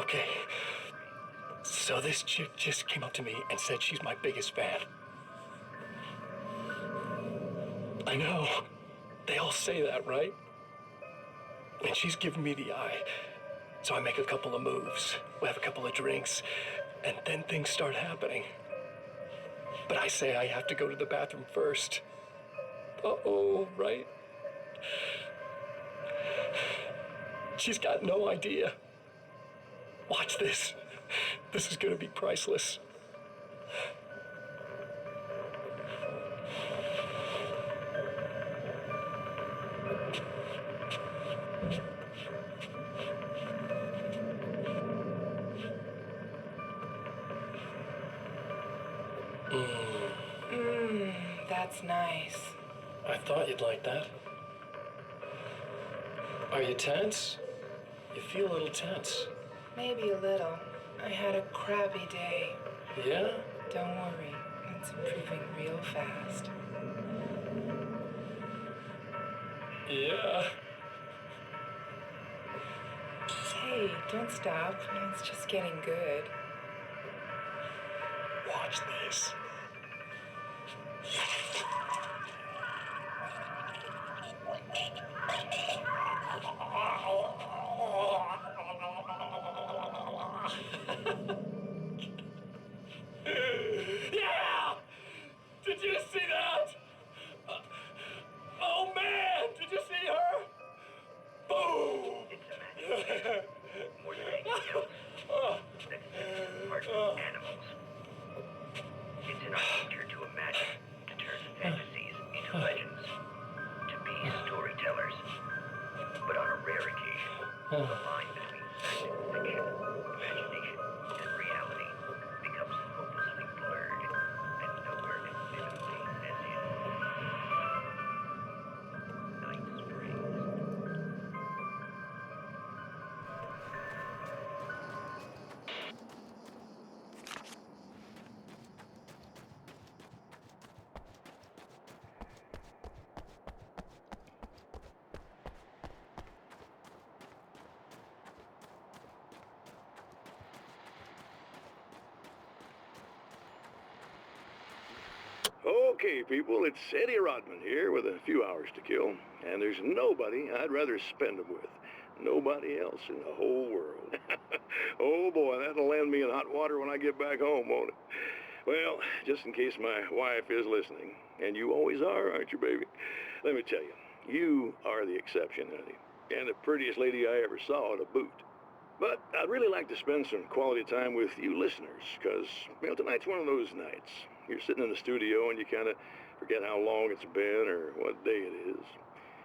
Okay. So this chick just came up to me and said she's my biggest fan. I know. They all say that, right? And she's giving me the eye. So I make a couple of moves. We have a couple of drinks. And then things start happening. But I say I have to go to the bathroom first. Uh-oh, right? She's got no idea. Watch this. This is gonna be priceless. That's nice. I thought you'd like that. Are you tense? You feel a little tense. Maybe a little. I had a crappy day. Yeah? Don't worry, it's improving real fast. Yeah. Hey, don't stop. It's just getting good. Watch this. Yeah! Did you see that? Oh man, did you see her? Boom! More than anything else, that's part of animals. It's in our nature to imagine, to turn fantasies into legends, to be storytellers. But on a rare occasion, the line between fact and fiction, imagination and reality becomes hopelessly blurred, and nowhere as vividly as in Night Springs. Okay, people, it's Eddie Rodman here with a few hours to kill, and there's nobody I'd rather spend them with. Nobody else in the whole world. Oh boy, that'll land me in hot water when I get back home, won't it? Well, just in case my wife is listening, and you always are, aren't you, baby? Let me tell you, you are the exception, honey, and the prettiest lady I ever saw to boot. But I'd really like to spend some quality time with you listeners, because, tonight's one of those nights. You're sitting in the studio and you kind of forget how long it's been or what day it is.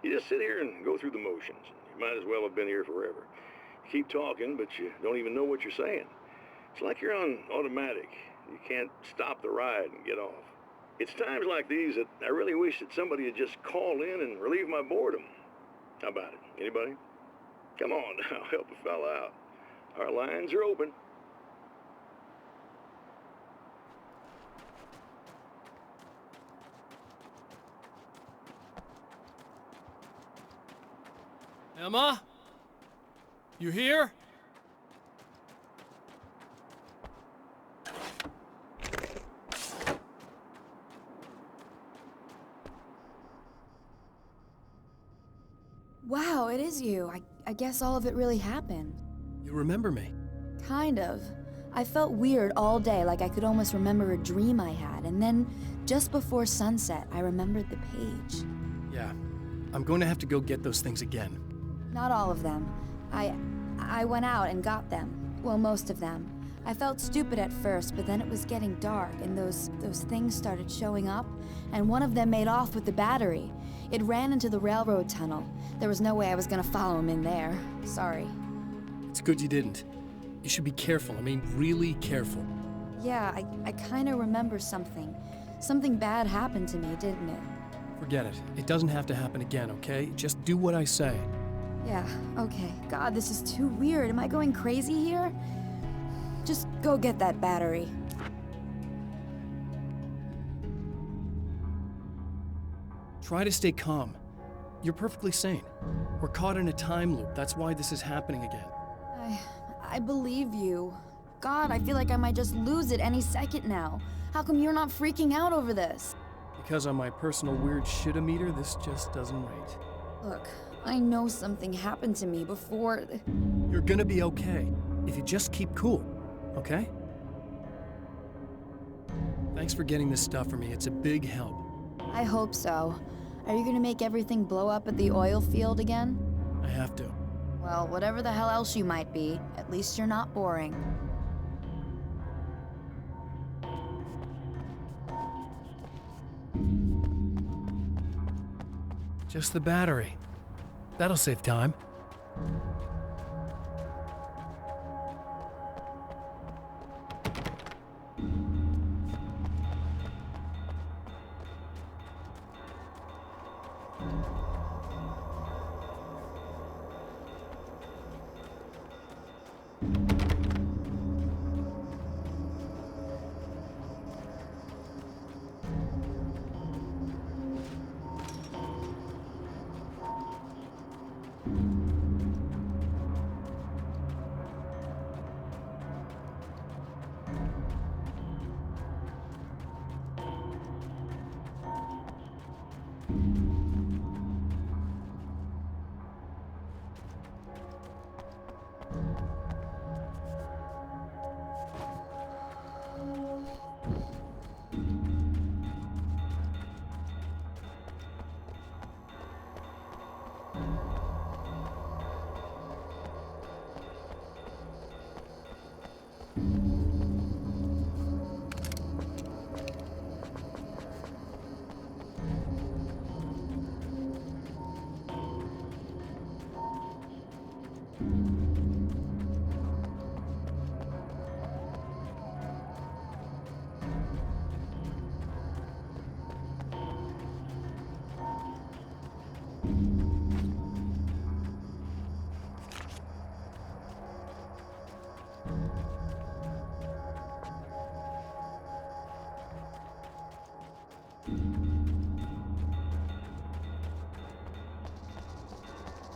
You just sit here and go through the motions. You might as well have been here forever. You keep talking, but you don't even know what you're saying. It's like you're on automatic. You can't stop the ride and get off. It's times like these that I really wish that somebody would just call in and relieve my boredom. How about it? Anybody? Come on now, help a fella out. Our lines are open. Emma? You here? Wow, it is you. I guess all of it really happened. You remember me? Kind of. I felt weird all day, like I could almost remember a dream I had, and then, just before sunset, I remembered the page. Yeah. I'm going to have to go get those things again. Not all of them. I went out and got them. Well, most of them. I felt stupid at first, but then it was getting dark, and those things started showing up, and one of them made off with the battery. It ran into the railroad tunnel. There was no way I was gonna follow him in there. Sorry. It's good you didn't. You should be careful. I mean, really careful. Yeah, I kinda remember something. Something bad happened to me, didn't it? Forget it. It doesn't have to happen again, okay? Just do what I say. Yeah, okay. God, this is too weird. Am I going crazy here? Just go get that battery. Try to stay calm. You're perfectly sane. We're caught in a time loop. That's why this is happening again. I believe you. God, I feel like I might just lose it any second now. How come you're not freaking out over this? Because on my personal weird shit-o-meter, this just doesn't rate. Look, I know something happened to me before. You're gonna be okay, if you just keep cool, okay? Thanks for getting this stuff for me, it's a big help. I hope so. Are you gonna make everything blow up at the oil field again? I have to. Well, whatever the hell else you might be, at least you're not boring. Just the battery. That'll save time.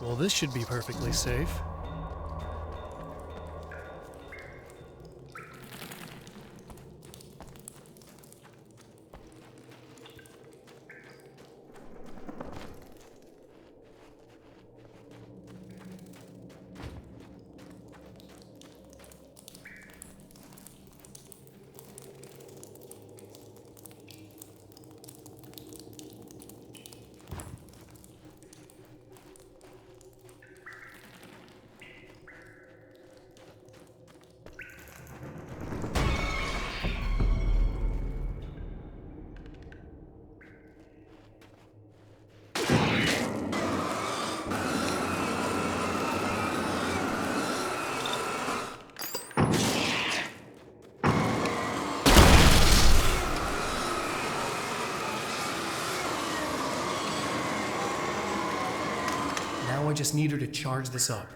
Well, this should be perfectly safe. Now I just need her to charge this up.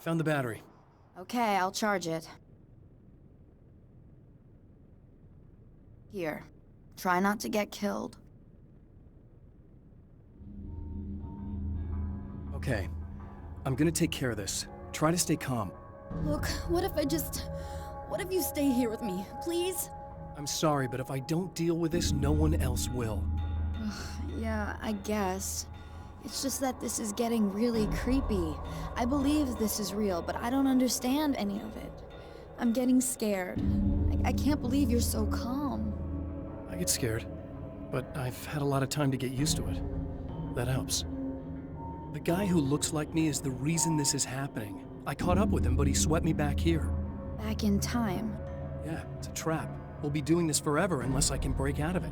Found the battery. Okay, I'll charge it. Here. Try not to get killed. Okay. I'm gonna take care of this. Try to stay calm. Look, what if you stay here with me, please? I'm sorry, but if I don't deal with this, no one else will. Yeah, I guess. It's just that this is getting really creepy. I believe this is real, but I don't understand any of it. I'm getting scared. I can't believe you're so calm. I get scared, but I've had a lot of time to get used to it. That helps. The guy who looks like me is the reason this is happening. I caught up with him, but he swept me back here. Back in time. Yeah, it's a trap. We'll be doing this forever unless I can break out of it.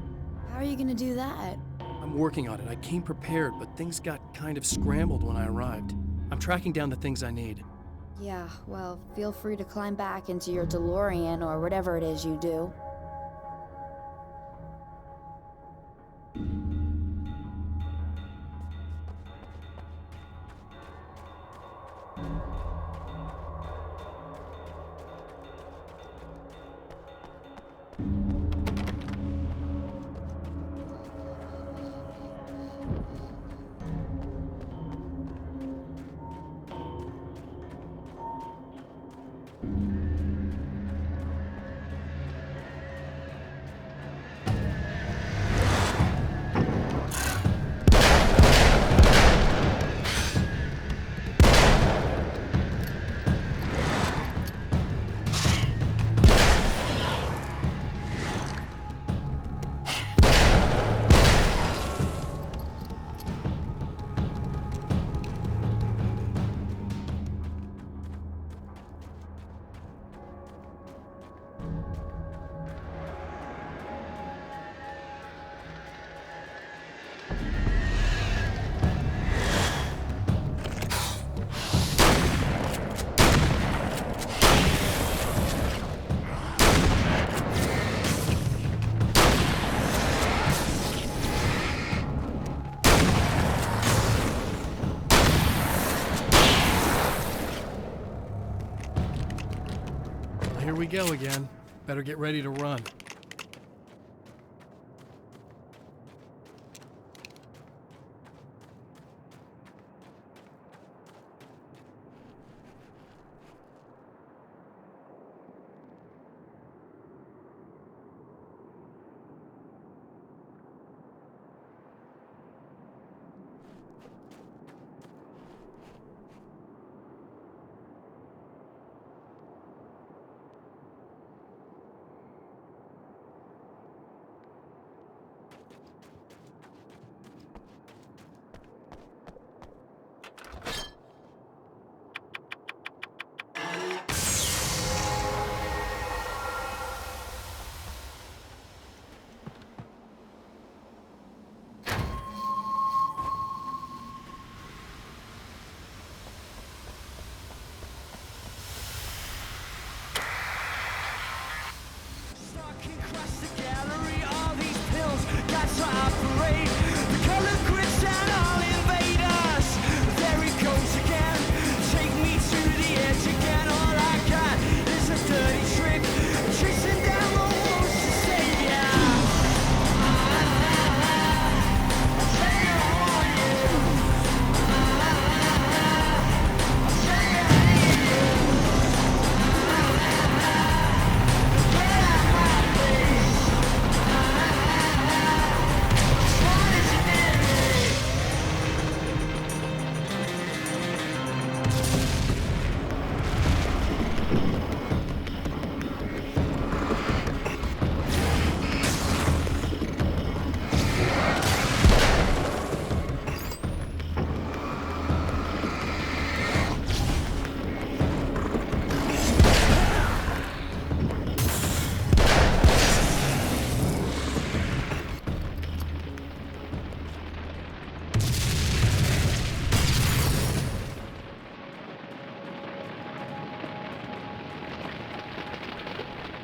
How are you gonna do that? I'm working on it. I came prepared, but things got kind of scrambled when I arrived. I'm tracking down the things I need. Yeah, well, feel free to climb back into your DeLorean or whatever it is you do. Here we go again. Better get ready to run.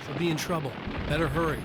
She'll be in trouble. Better hurry.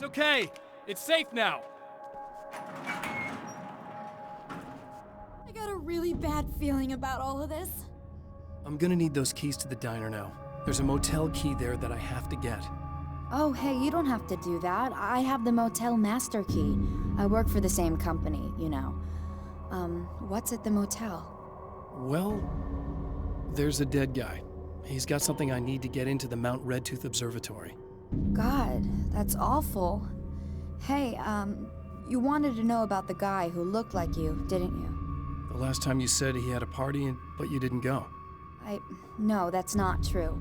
Okay, it's safe now. I got a really bad feeling about all of this. I'm gonna need those keys to the diner now. There's a motel key there that I have to get. Oh, hey, you don't have to do that. I have the motel master key. I work for the same company, you know. What's at the motel? Well, there's a dead guy. He's got something I need to get into the Mount Redtooth Observatory. God, that's awful. Hey, you wanted to know about the guy who looked like you, didn't you? The last time you said he had a party, but you didn't go. No, that's not true.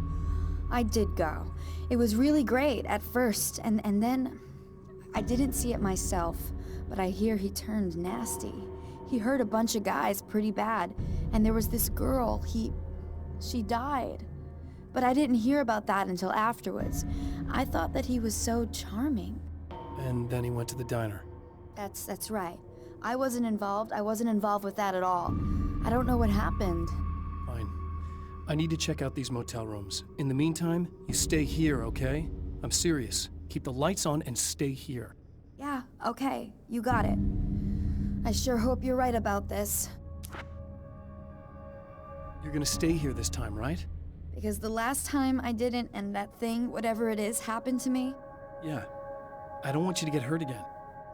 I did go. It was really great at first, and then I didn't see it myself, but I hear he turned nasty. He hurt a bunch of guys pretty bad, and there was this girl, she died. But I didn't hear about that until afterwards. I thought that he was so charming. And then he went to the diner. That's right. I wasn't involved. I wasn't involved with that at all. I don't know what happened. Fine. I need to check out these motel rooms. In the meantime, you stay here, okay? I'm serious. Keep the lights on and stay here. Yeah, okay. You got it. I sure hope you're right about this. You're gonna stay here this time, right? Because the last time I didn't, and that thing, whatever it is, happened to me. Yeah. I don't want you to get hurt again.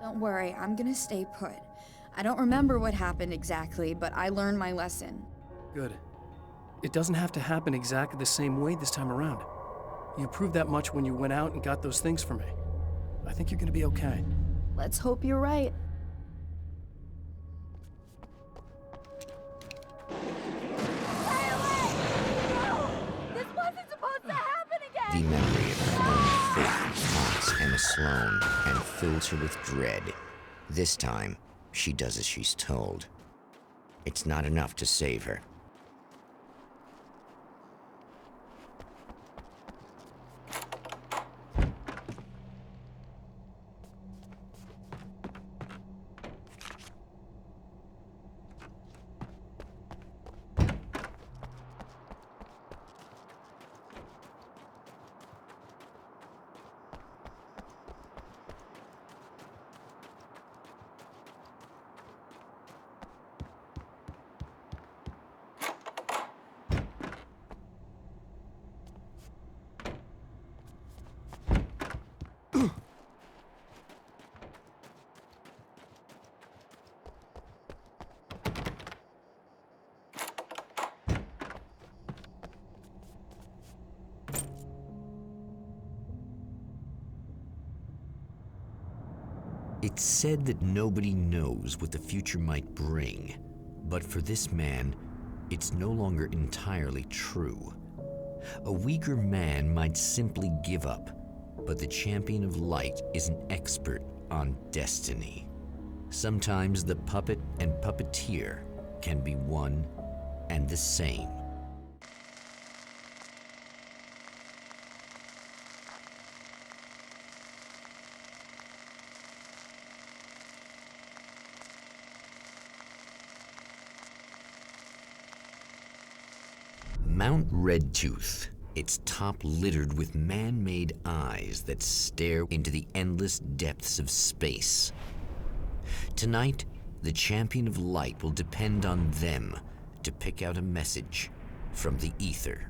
Don't worry, I'm gonna stay put. I don't remember what happened exactly, but I learned my lesson. Good. It doesn't have to happen exactly the same way this time around. You proved that much when you went out and got those things for me. I think you're gonna be okay. Let's hope you're right. The memory of her own fate haunts Emma Sloan and fills her with dread. This time, she does as she's told. It's not enough to save her. It's said that nobody knows what the future might bring, but for this man, it's no longer entirely true. A weaker man might simply give up, but the champion of light is an expert on destiny. Sometimes the puppet and puppeteer can be one and the same. Mount Redtooth, its top littered with man-made eyes that stare into the endless depths of space. Tonight, the champion of light will depend on them to pick out a message from the ether.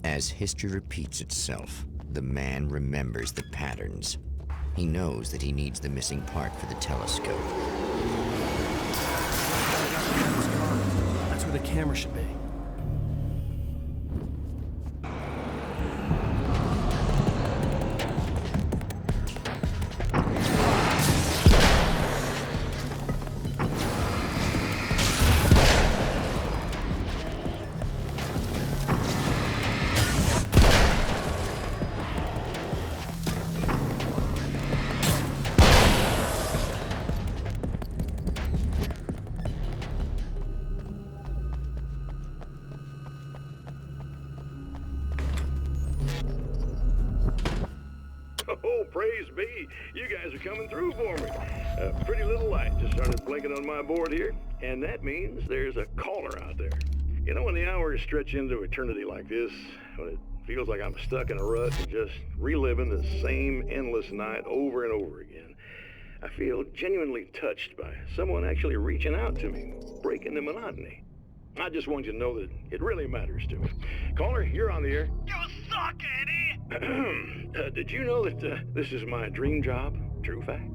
As history repeats itself, the man remembers the patterns. He knows that he needs the missing part for the telescope. That's where the camera should be. Oh, praise be. You guys are coming through for me. A pretty little light just started blinking on my board here, and that means there's a caller out there. You know, when the hours stretch into eternity like this, when it feels like I'm stuck in a rut and just reliving the same endless night over and over again, I feel genuinely touched by someone actually reaching out to me, breaking the monotony. I just want you to know that it really matters to me. Caller, you're on the air. You suck, Eddie! Did you know that this is my dream job? True fact.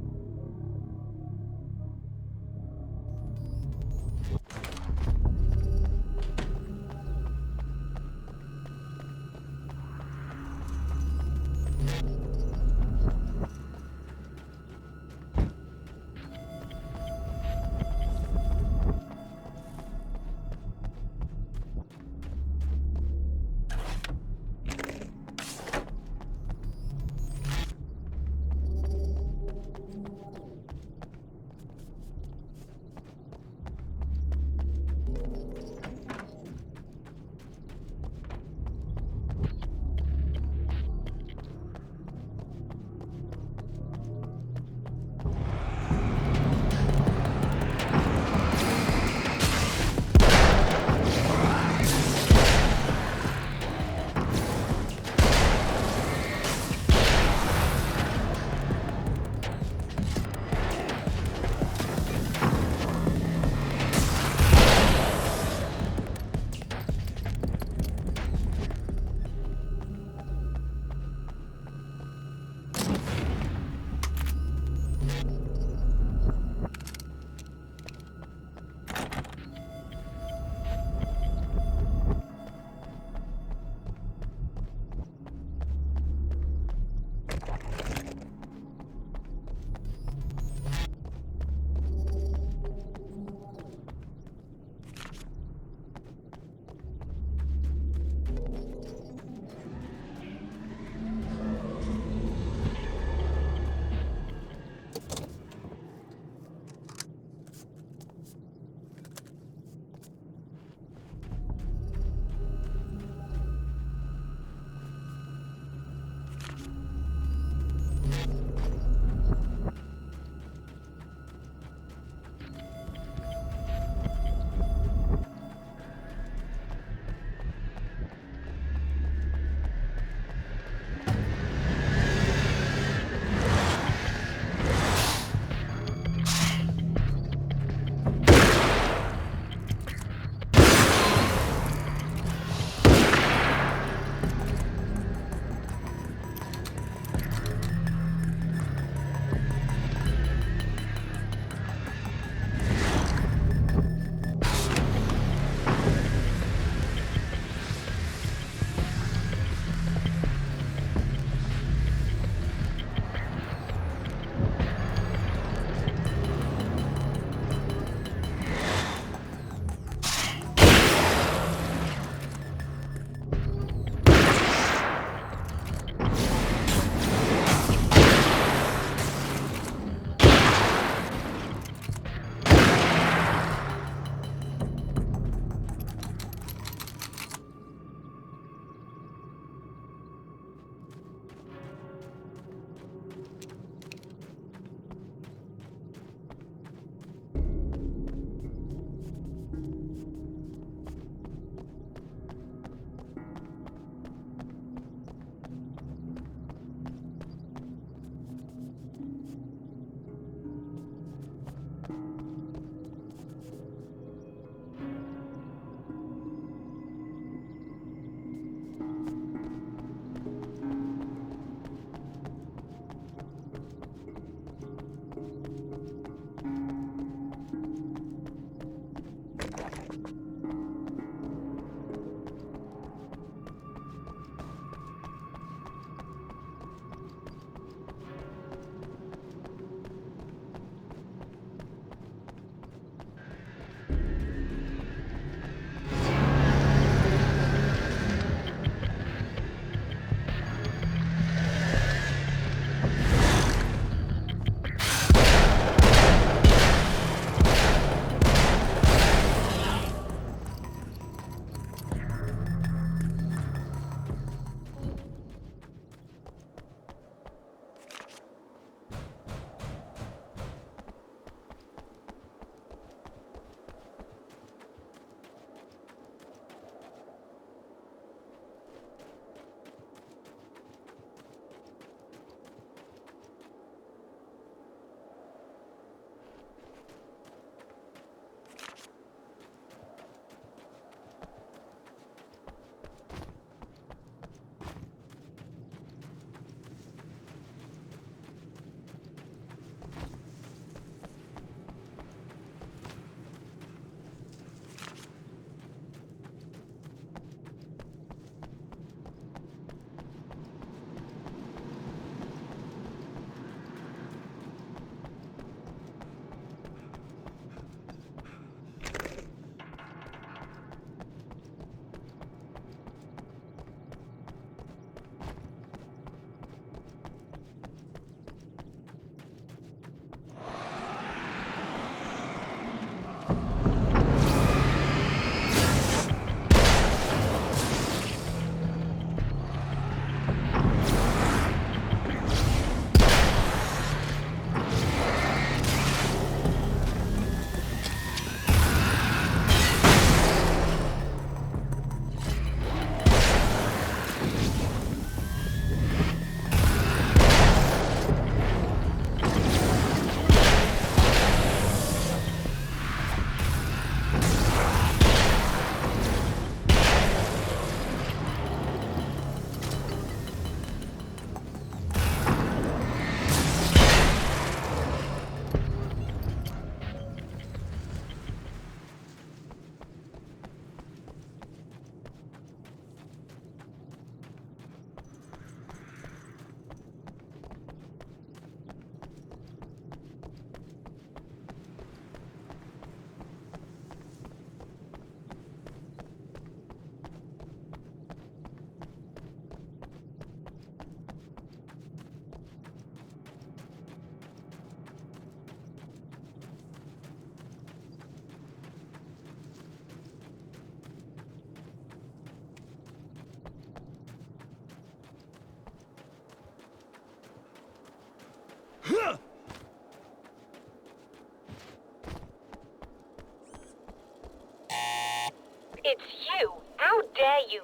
It's you. How dare you?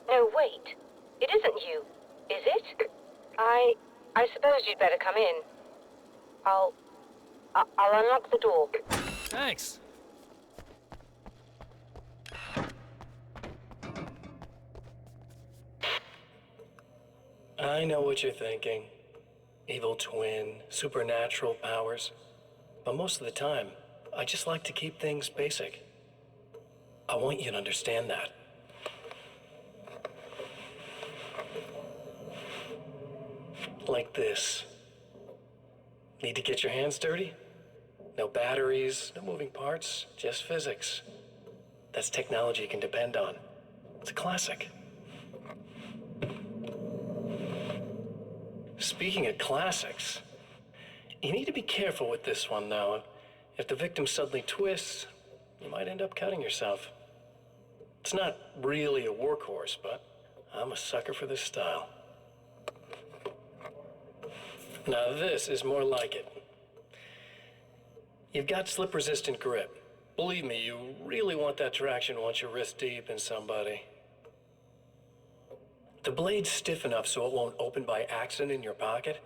No, wait. It isn't you, is it? I suppose you'd better come in. I'll unlock the door. Thanks. I know what you're thinking. Evil twin, supernatural powers. But most of the time, I just like to keep things basic. I want you to understand that. Like this. Need to get your hands dirty? No batteries, no moving parts, just physics. That's technology you can depend on. It's a classic. Speaking of classics, you need to be careful with this one, though. If the victim suddenly twists, you might end up cutting yourself. It's not really a workhorse, but I'm a sucker for this style. Now this is more like it. You've got slip-resistant grip. Believe me, you really want that traction once you're wrist deep in somebody. The blade's stiff enough so it won't open by accident in your pocket,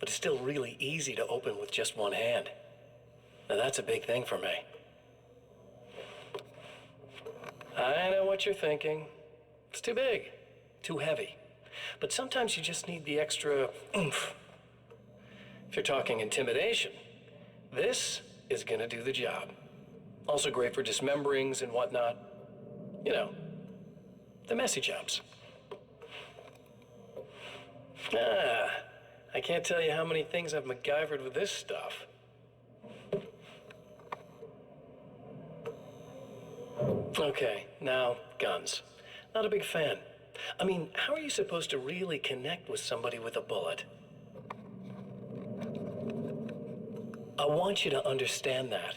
but it's still really easy to open with just one hand. Now that's a big thing for me. I know what you're thinking. It's too big, too heavy. But sometimes you just need the extra oomph. If you're talking intimidation, this is gonna do the job. Also great for dismemberings and whatnot. You know, the messy jobs. I can't tell you how many things I've MacGyvered with this stuff. Okay, now, guns. Not a big fan. I mean, how are you supposed to really connect with somebody with a bullet? I want you to understand that.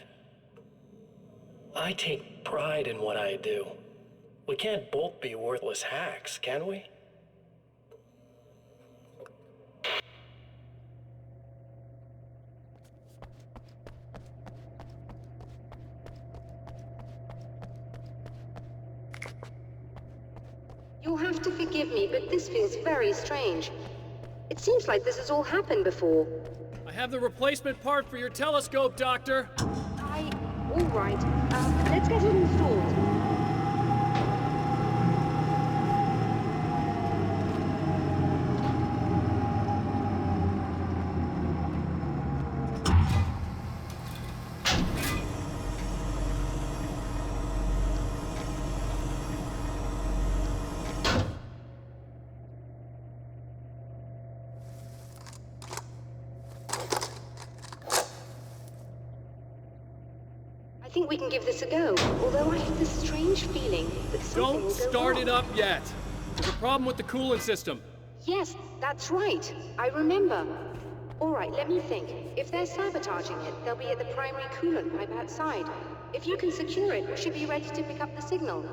I take pride in what I do. We can't both be worthless hacks, can we? You'll have to forgive me, but this feels very strange. It seems like this has all happened before. I have the replacement part for your telescope, Doctor. All right. Let's get it installed. I think we can give this a go, although I have this strange feeling that something will Don't go start wrong. it up yet. There's a problem with the coolant system. Yes, that's right. I remember. All right, let me think. If they're sabotaging it, they'll be at the primary coolant pipe outside. If you can secure it, we should be ready to pick up the signal.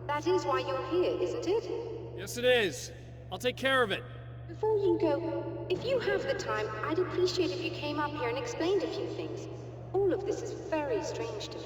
That is why you're here, isn't it? Yes, it is. I'll take care of it. Before you go, if you have the time, I'd appreciate if you came up here and explained a few things. All of this is very strange to me.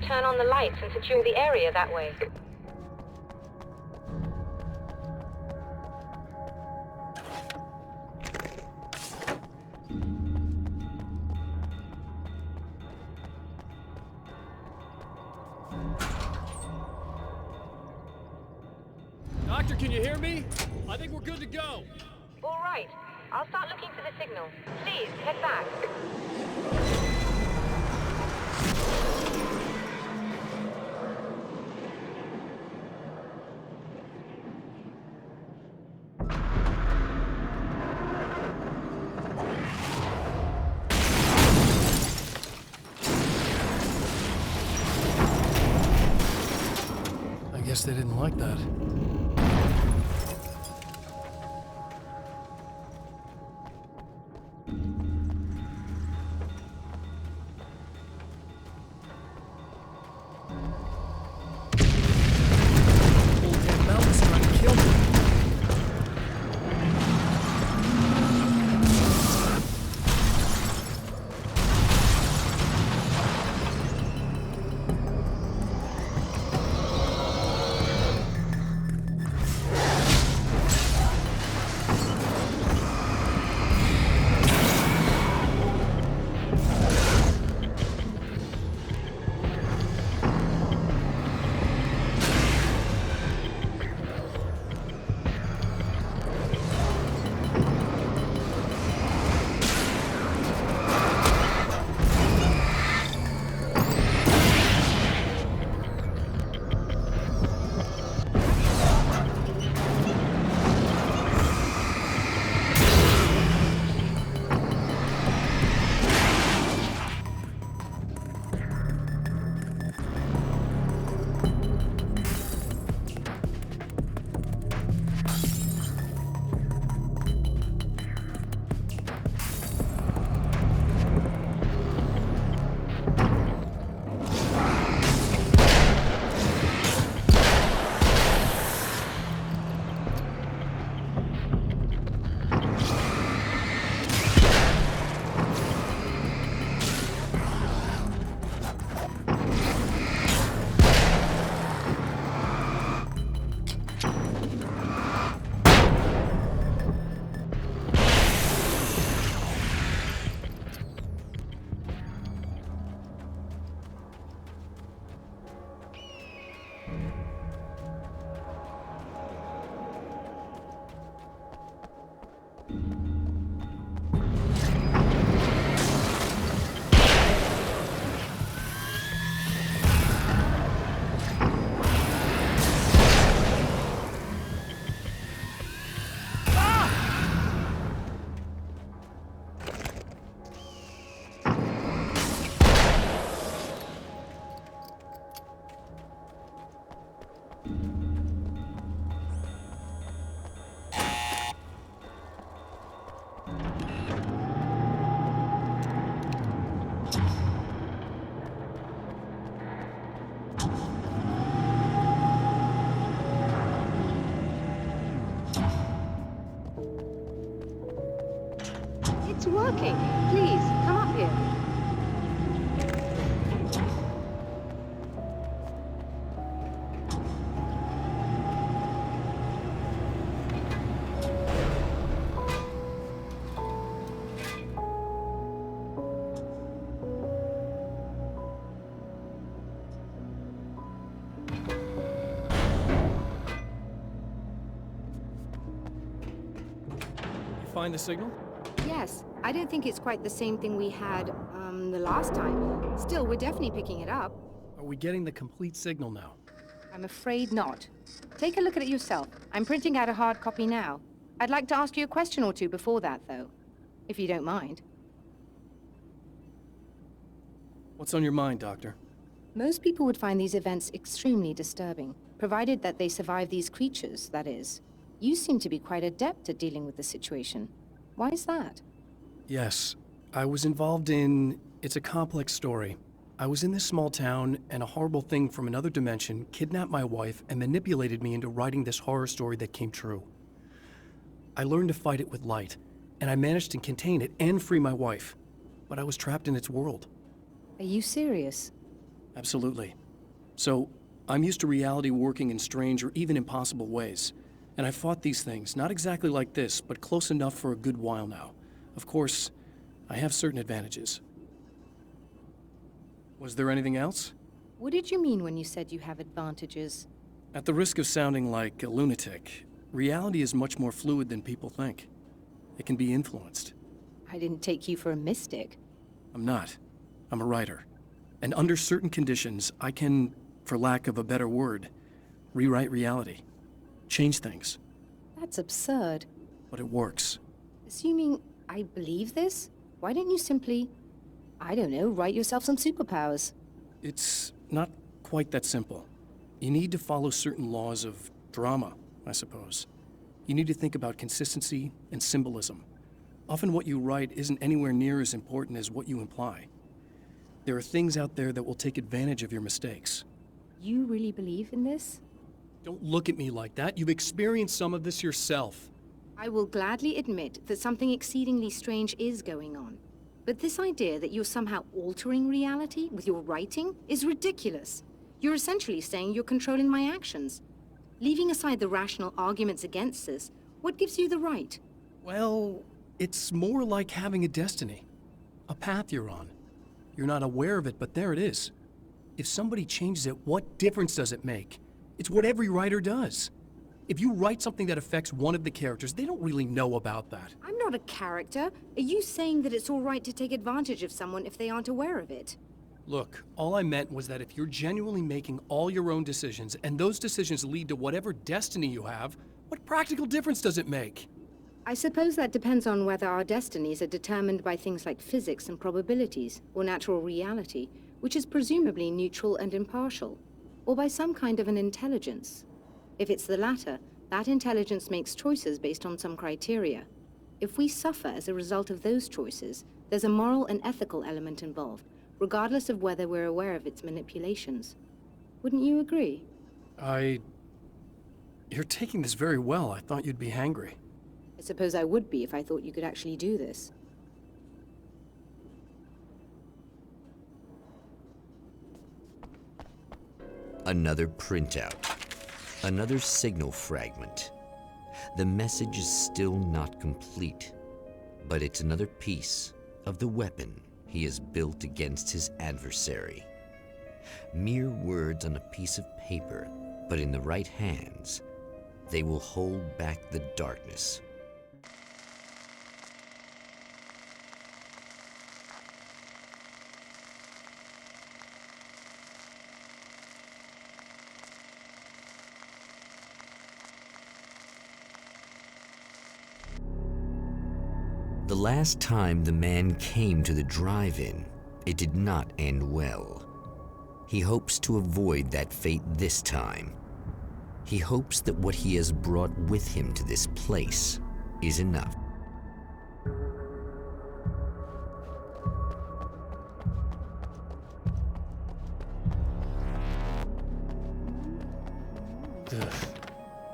turn on the lights and secure the area that way. Doctor, can you hear me? I think we're good to go. All right. I'll start looking for the signal. Please, head back. I guess they didn't like that. It's working. Please, come up here. You find the signal? Yes, I don't think it's quite the same thing we had, the last time. Still, we're definitely picking it up. Are we getting the complete signal now? I'm afraid not. Take a look at it yourself. I'm printing out a hard copy now. I'd like to ask you a question or two before that, though, if you don't mind. What's on your mind, Doctor? Most people would find these events extremely disturbing, provided that they survive these creatures, that is. You seem to be quite adept at dealing with the situation. Why is that? Yes, I was involved in... It's a complex story. I was in this small town, and a horrible thing from another dimension kidnapped my wife and manipulated me into writing this horror story that came true. I learned to fight it with light, and I managed to contain it and free my wife. But I was trapped in its world. Are you serious? Absolutely. So, I'm used to reality working in strange or even impossible ways. And I fought these things, not exactly like this, but close enough for a good while now. Of course, I have certain advantages. Was there anything else? What did you mean when you said you have advantages? At the risk of sounding like a lunatic, reality is much more fluid than people think. It can be influenced. I didn't take you for a mystic. I'm not. I'm a writer. And under certain conditions, I can, for lack of a better word, rewrite reality. Change things. That's absurd. But it works. Assuming I believe this, why don't you simply, I don't know, write yourself some superpowers? It's not quite that simple. You need to follow certain laws of drama, I suppose. You need to think about consistency and symbolism. Often what you write isn't anywhere near as important as what you imply. There are things out there that will take advantage of your mistakes. You really believe in this? Don't look at me like that. You've experienced some of this yourself. I will gladly admit that something exceedingly strange is going on. But this idea that you're somehow altering reality with your writing is ridiculous. You're essentially saying you're controlling my actions. Leaving aside the rational arguments against this, what gives you the right? Well, it's more like having a destiny. A path you're on. You're not aware of it, but there it is. If somebody changes it, what difference does it make? It's what every writer does. If you write something that affects one of the characters, they don't really know about that. I'm not a character. Are you saying that it's all right to take advantage of someone if they aren't aware of it? Look, all I meant was that if you're genuinely making all your own decisions, and those decisions lead to whatever destiny you have, what practical difference does it make? I suppose that depends on whether our destinies are determined by things like physics and probabilities, or natural reality, which is presumably neutral and impartial, or by some kind of an intelligence. If it's the latter, that intelligence makes choices based on some criteria. If we suffer as a result of those choices, there's a moral and ethical element involved, regardless of whether we're aware of its manipulations. Wouldn't you agree? You're taking this very well. I thought you'd be hangry. I suppose I would be if I thought you could actually do this. Another printout. Another signal fragment. The message is still not complete, but it's another piece of the weapon he has built against his adversary. Mere words on a piece of paper, but in the right hands, they will hold back the darkness. The last time the man came to the drive-in, it did not end well. He hopes to avoid that fate this time. He hopes that what he has brought with him to this place is enough. Ugh.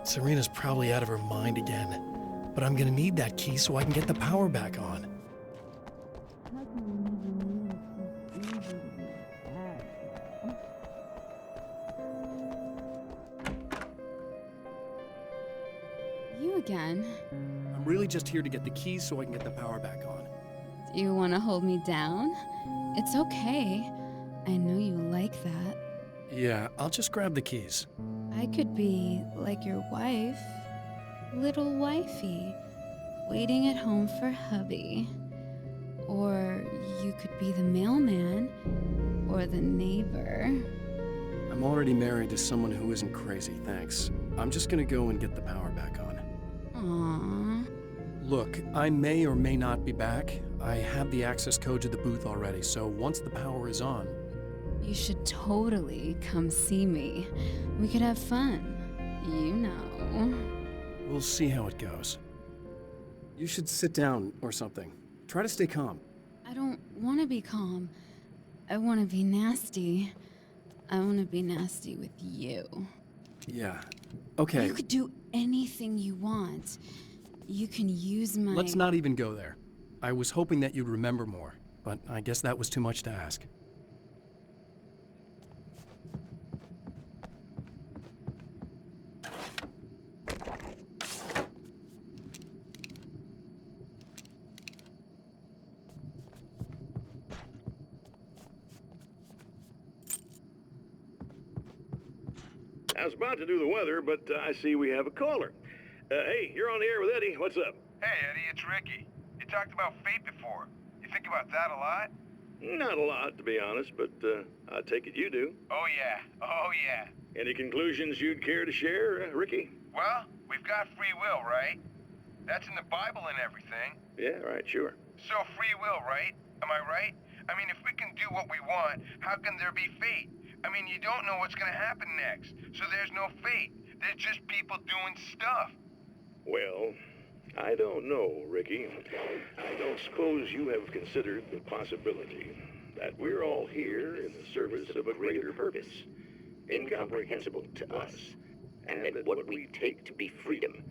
Serena's probably out of her mind again. But I'm gonna need that key so I can get the power back on. You again? I'm really just here to get the keys so I can get the power back on. Do you want to hold me down? It's okay. I know you like that. Yeah, I'll just grab the keys. I could be like your wife. Little wifey, waiting at home for hubby. Or you could be the mailman, or the neighbor. I'm already married to someone who isn't crazy, thanks. I'm just gonna go and get the power back on. Aww. Look, I may or may not be back. I have the access code to the booth already, so once the power is on... You should totally come see me. We could have fun. You know. We'll see how it goes. You should sit down or something. Try to stay calm. I don't want to be calm. I want to be nasty. I want to be nasty with you. Yeah. Okay. You could do anything you want. You can use my... Let's not even go there. I was hoping that you'd remember more, but I guess that was too much to ask. I was about to do the weather, but I see we have a caller. Hey, you're on the air with Eddie. What's up? Hey, Eddie, it's Ricky. You talked about fate before. You think about that a lot? Not a lot, to be honest, but I take it you do. Oh, yeah. Oh, yeah. Any conclusions you'd care to share, Ricky? Well, we've got free will, right? That's in the Bible and everything. Yeah, right, sure. So free will, right? Am I right? I mean, if we can do what we want, how can there be fate? I mean, you don't know what's gonna happen next, so there's no fate. There's just people doing stuff. Well, I don't know, Ricky. I don't suppose you have considered the possibility that we're all here in the service of a greater purpose, incomprehensible to us, And that what we take to be freedom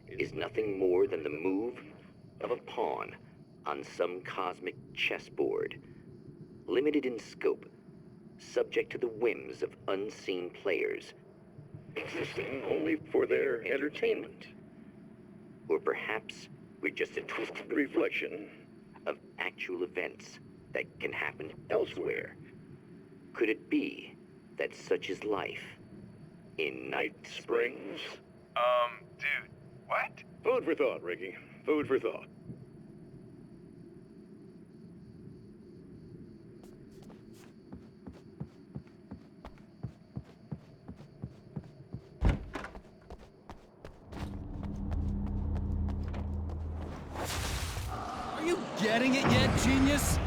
is nothing more than the move of a pawn on some cosmic chessboard, limited in scope, subject to the whims of unseen players, existing only for their entertainment. or perhaps we're just a twisted Reflection of actual events that can happen elsewhere. Could it be that such is life in Night Springs? Dude, what? Food for thought, Ricky. Food for thought. Are you getting it yet, genius?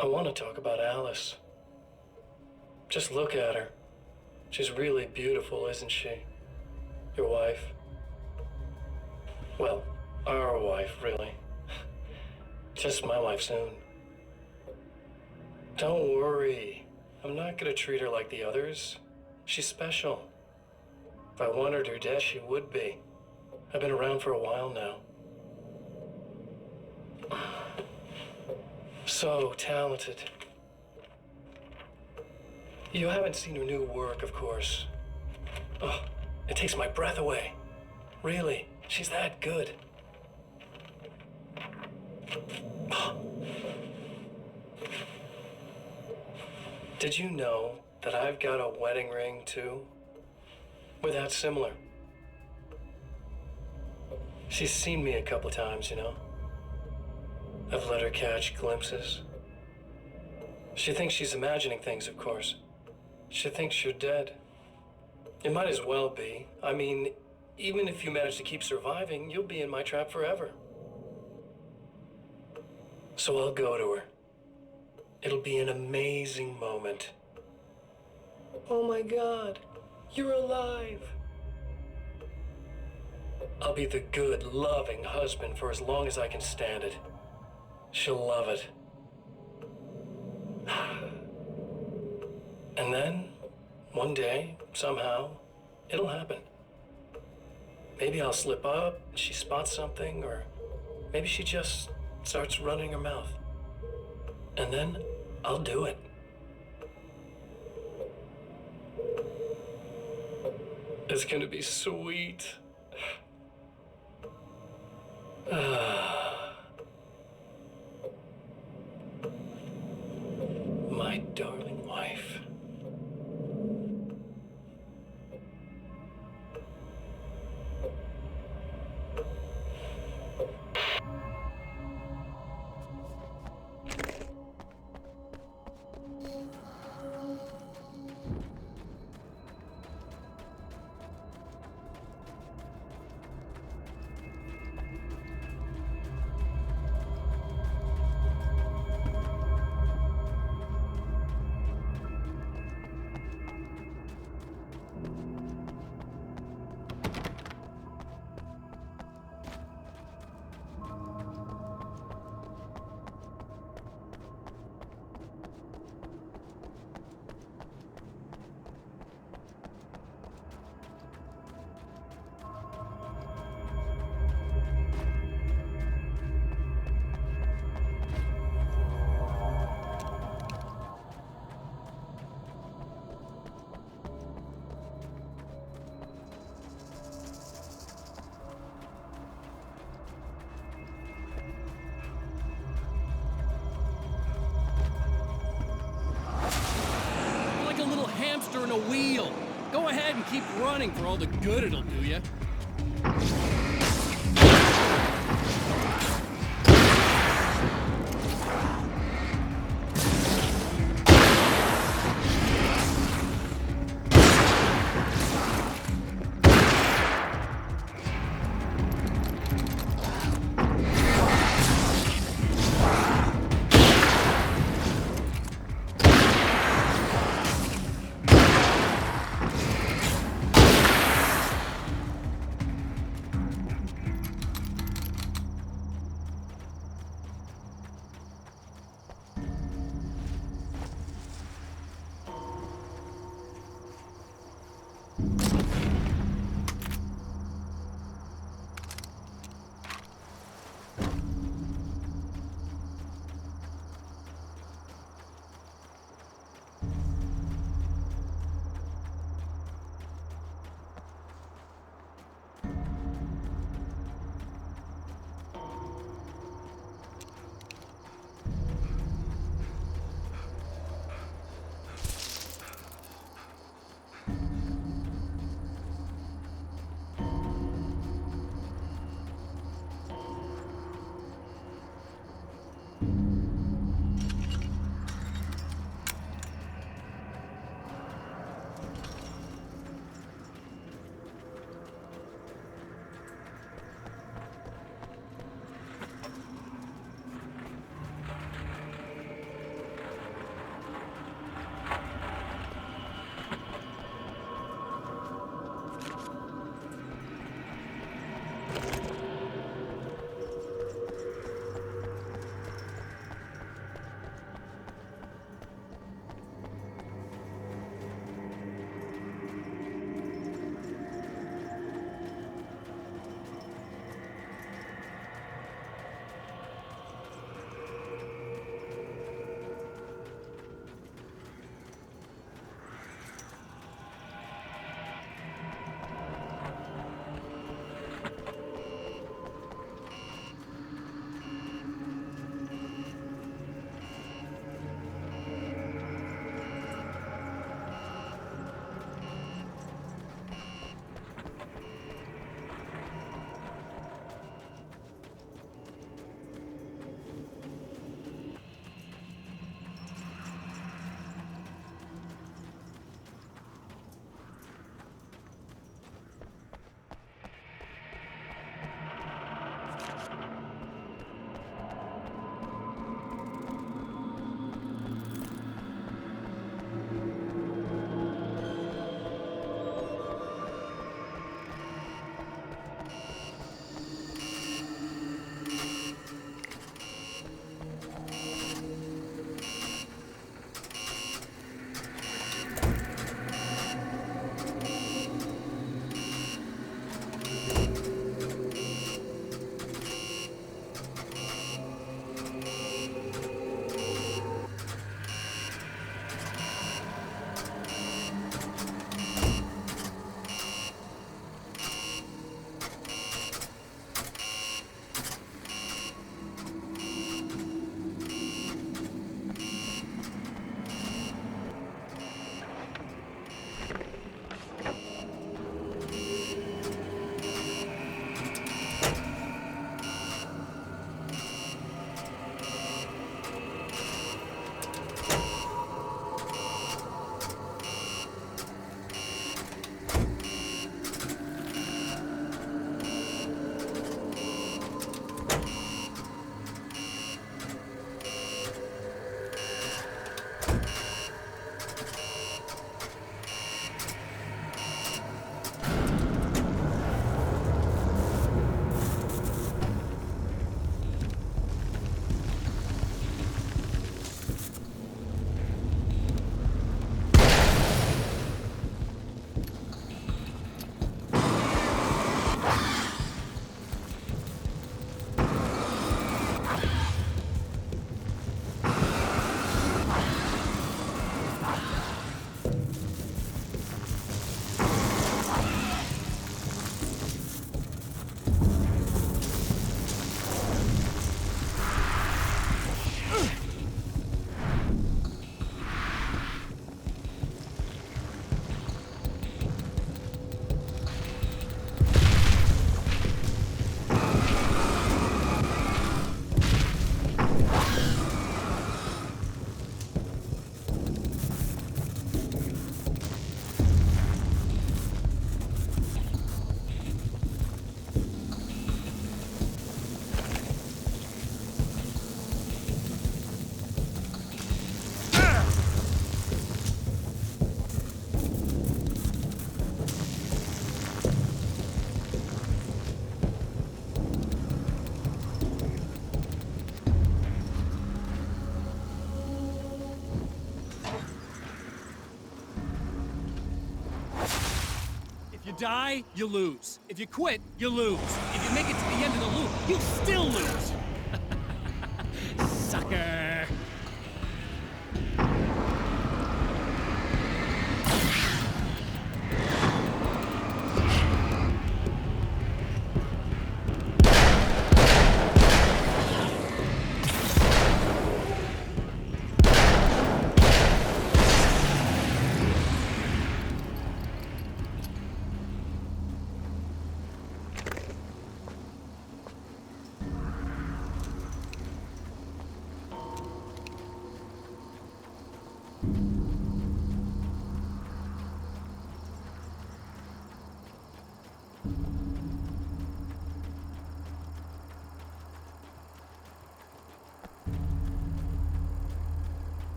I want to talk about Alice. Just look at her. She's really beautiful, isn't she? Your wife. Well, our wife, really. Just my wife soon. Don't worry. I'm not gonna treat her like the others. She's special. If I wanted her dead, she would be. I've been around for a while now. So talented. You haven't seen her new work, of course. Oh, it takes my breath away. Really, she's that good. Did you know that I've got a wedding ring, too? We're that similar. She's seen me a couple times, you know? I've let her catch glimpses. She thinks she's imagining things, of course. She thinks you're dead. It might as well be. I mean, even if you manage to keep surviving, you'll be in my trap forever. So I'll go to her. It'll be an amazing moment. Oh my God, you're alive. I'll be the good, loving husband for as long as I can stand it. She'll love it. And then, one day, somehow, it'll happen. Maybe I'll slip up, and she spots something, or maybe she just starts running her mouth. And then, I'll do it. It's gonna be sweet. My darling wife. In a wheel. Go ahead and keep running for all the good it'll do you. die, you lose. If you quit, you lose. If you make it to the end of the loop, you still lose. Sucker.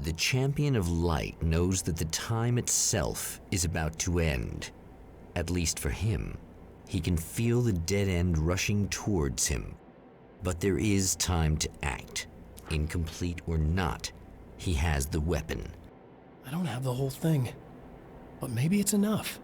The champion of light knows that the time itself is about to end. At least for him. He can feel the dead end rushing towards him. But there is time to act. Incomplete or not, he has the weapon. I don't have the whole thing, but maybe it's enough.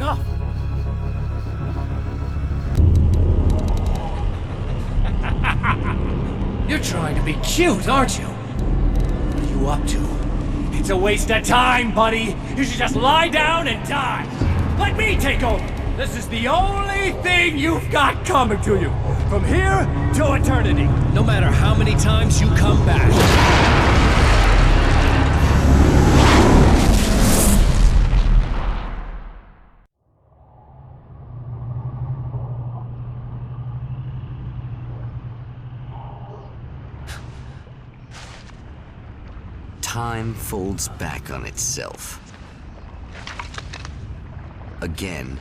enough! You're trying to be cute, aren't you? What are you up to? It's a waste of time, buddy. You should just lie down and die. Let me take over. This is the only thing you've got coming to you. From here to eternity. No matter how many times you come back. Time folds back on itself. Again,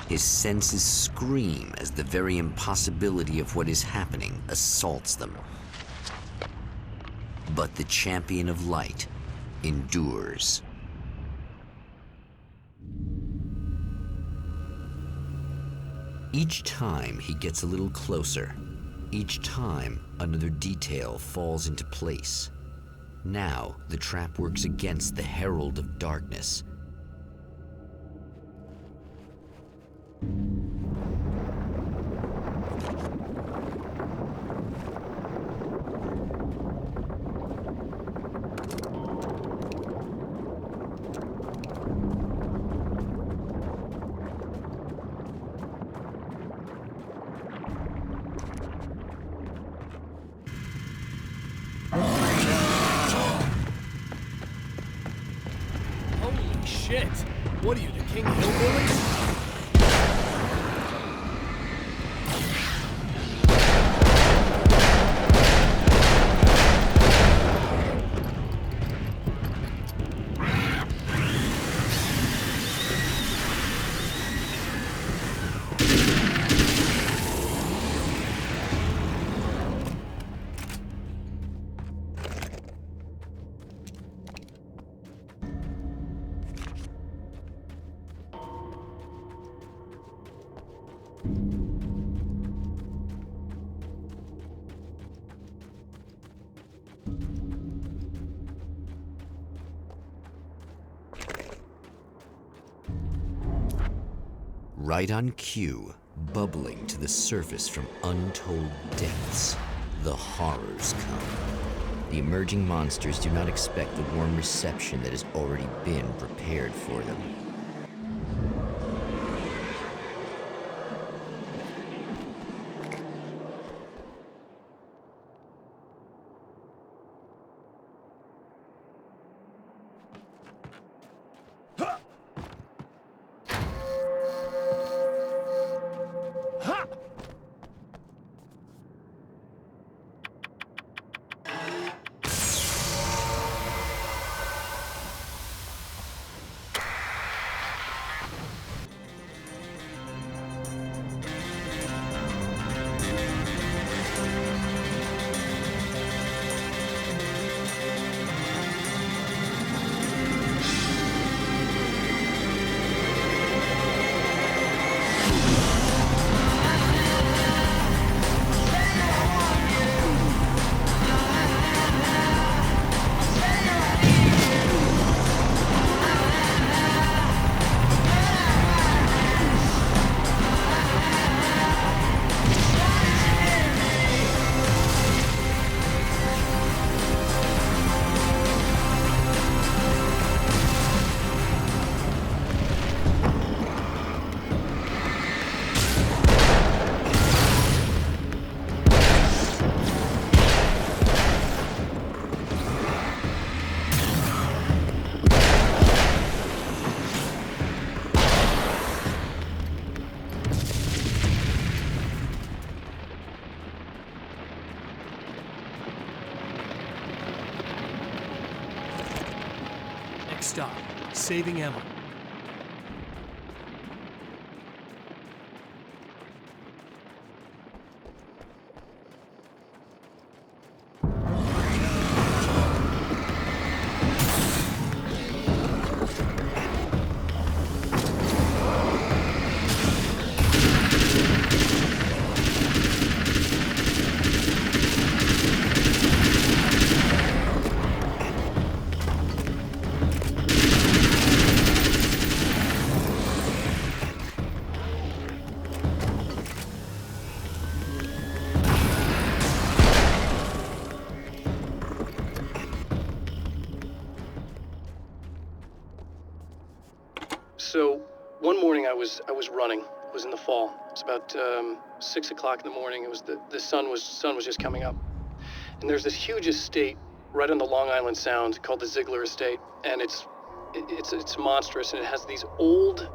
his senses scream as the very impossibility of what is happening assaults them. But the champion of light endures. Each time he gets a little closer, each time another detail falls into place. Now, the trap works against the Herald of Darkness. Holy shit! What are you, the King Hillbilly? Right on cue, bubbling to the surface from untold depths, the horrors come. The emerging monsters do not expect the warm reception that has already been prepared for them. Stop. Saving Emma. one morning I was running. It was in the fall. It's about 6 o'clock in the morning. It was the sun was just coming up. And there's this huge estate right on the Long Island Sound called the Ziegler Estate, and it's monstrous, and it has these old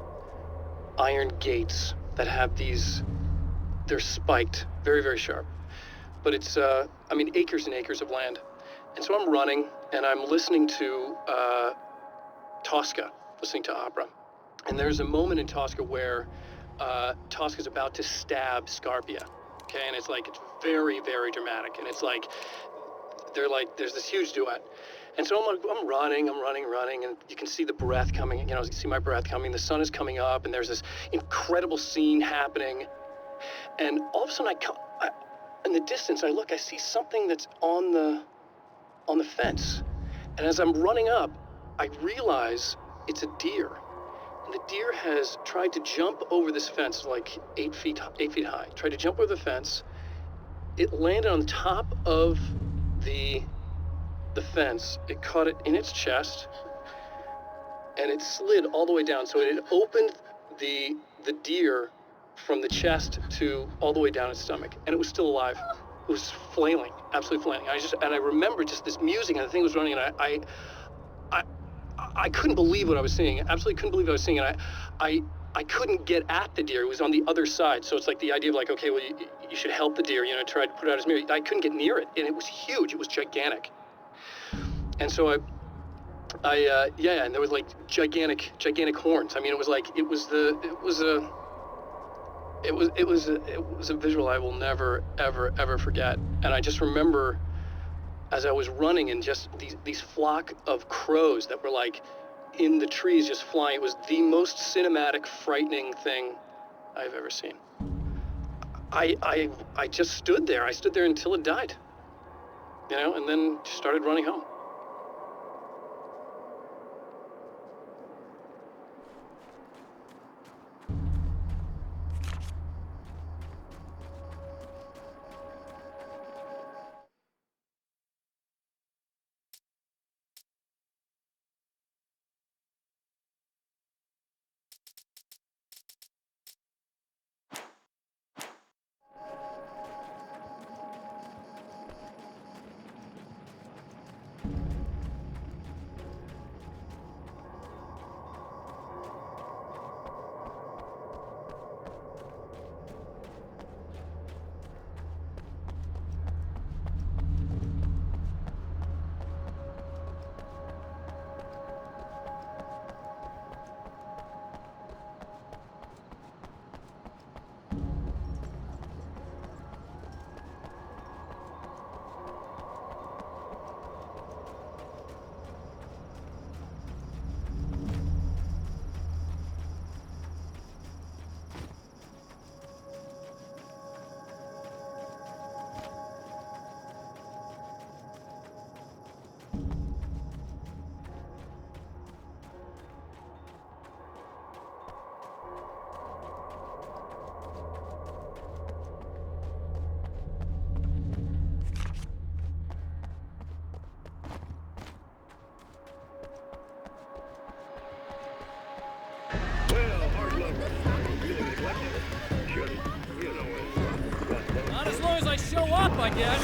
iron gates that have they're spiked, very, very sharp. But it's acres and acres of land. And so I'm running, and I'm listening to Tosca, listening to opera. And there's a moment in Tosca where Tosca's about to stab Scarpia, okay? And it's very, very dramatic. And it's there's this huge duet. And so I'm running, and you can see the breath coming, you can see my breath coming. The sun is coming up, and there's this incredible scene happening. And all of a sudden, in the distance, I look, I see something that's on the fence. And as I'm running up, I realize it's a deer. And the deer has tried to jump over this fence, like 8 feet high. Tried to jump over the fence. It landed on top of the fence. It caught it in its chest, and it slid all the way down. So it had opened the deer from the chest to all the way down its stomach, and it was still alive. It was flailing, absolutely flailing. I remember just this music, and the thing was running, and I couldn't believe what I was seeing. Absolutely couldn't believe what I was seeing, and I couldn't get at the deer. It was on the other side, so it's like the idea of okay, well, you should help the deer, try to put out his mirror. I couldn't get near it, and it was huge. It was gigantic. And so and there was gigantic horns. I mean, it was a visual I will never, ever forget. And I just remember as I was running, and just these flock of crows that were in the trees just flying. It was the most cinematic, frightening thing I've ever seen. I just stood there. I stood there until it died, and then started running home. Not as long as I show up, I guess.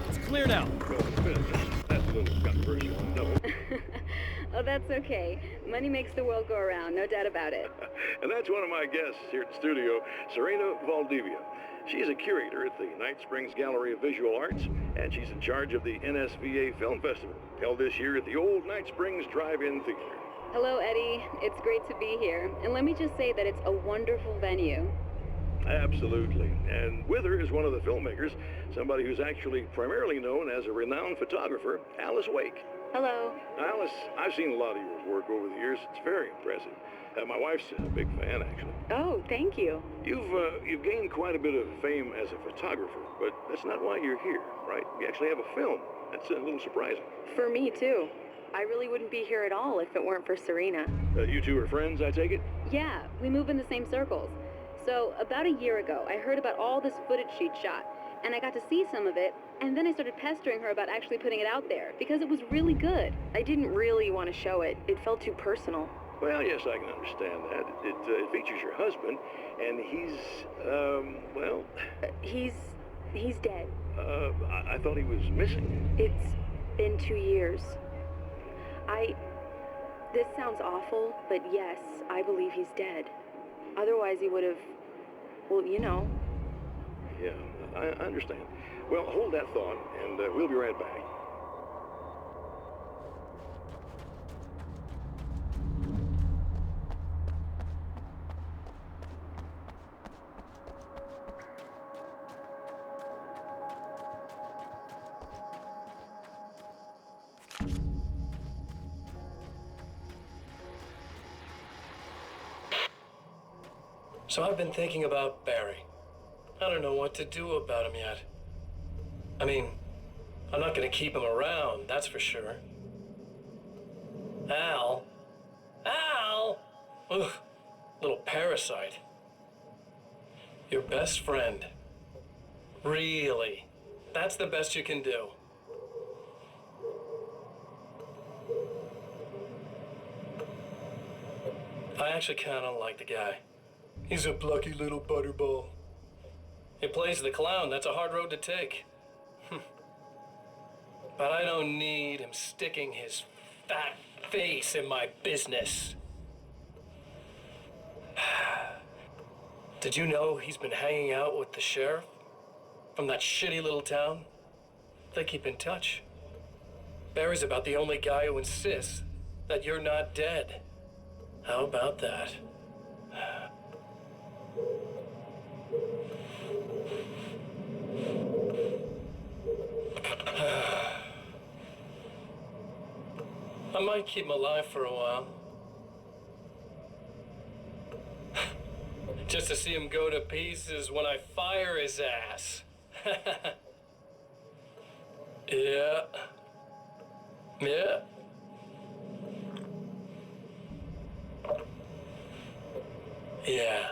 It's clear now. That's a little controversial. No. Oh, that's okay. Money makes the world go around, no doubt about it. And that's one of my guests here at the studio, Serena Valdivia. She's a curator at the Night Springs Gallery of Visual Arts, and she's in charge of the NSVA Film Festival, held this year at the old Night Springs Drive-In Theater. Hello, Eddie. It's great to be here. And let me just say that it's a wonderful venue. Absolutely. And with her is one of the filmmakers, somebody who's actually primarily known as a renowned photographer, Alice Wake. Hello. Alice, I've seen a lot of your work over the years. It's very impressive. My wife's a big fan, actually. Oh, thank you. You've gained quite a bit of fame as a photographer, but that's not why you're here, right? You actually have a film. That's a little surprising. For me, too. I really wouldn't be here at all if it weren't for Serena. You two are friends, I take it? Yeah, we move in the same circles. So, about a year ago, I heard about all this footage she'd shot, and I got to see some of it, and then I started pestering her about actually putting it out there, because it was really good. I didn't really want to show it. It felt too personal. Well, yes, I can understand that. It features your husband, and he's, well... He's dead. I thought he was missing. It's been 2 years. This sounds awful, but yes, I believe he's dead. Otherwise he would have, well, you know. Yeah, I understand. Well, hold that thought, and we'll be right back. So I've been thinking about Barry. I don't know what to do about him yet. I mean, I'm not gonna keep him around, that's for sure. Al? Ugh, little parasite. Your best friend. Really? That's the best you can do? I actually kinda like the guy. He's a plucky little butterball. He plays the clown. That's a hard road to take. But I don't need him sticking his fat face in my business. Did you know he's been hanging out with the sheriff from that shitty little town? They keep in touch. Barry's about the only guy who insists that you're not dead. How about that? I might keep him alive for a while. Just to see him go to pieces when I fire his ass. Yeah. Yeah. Yeah.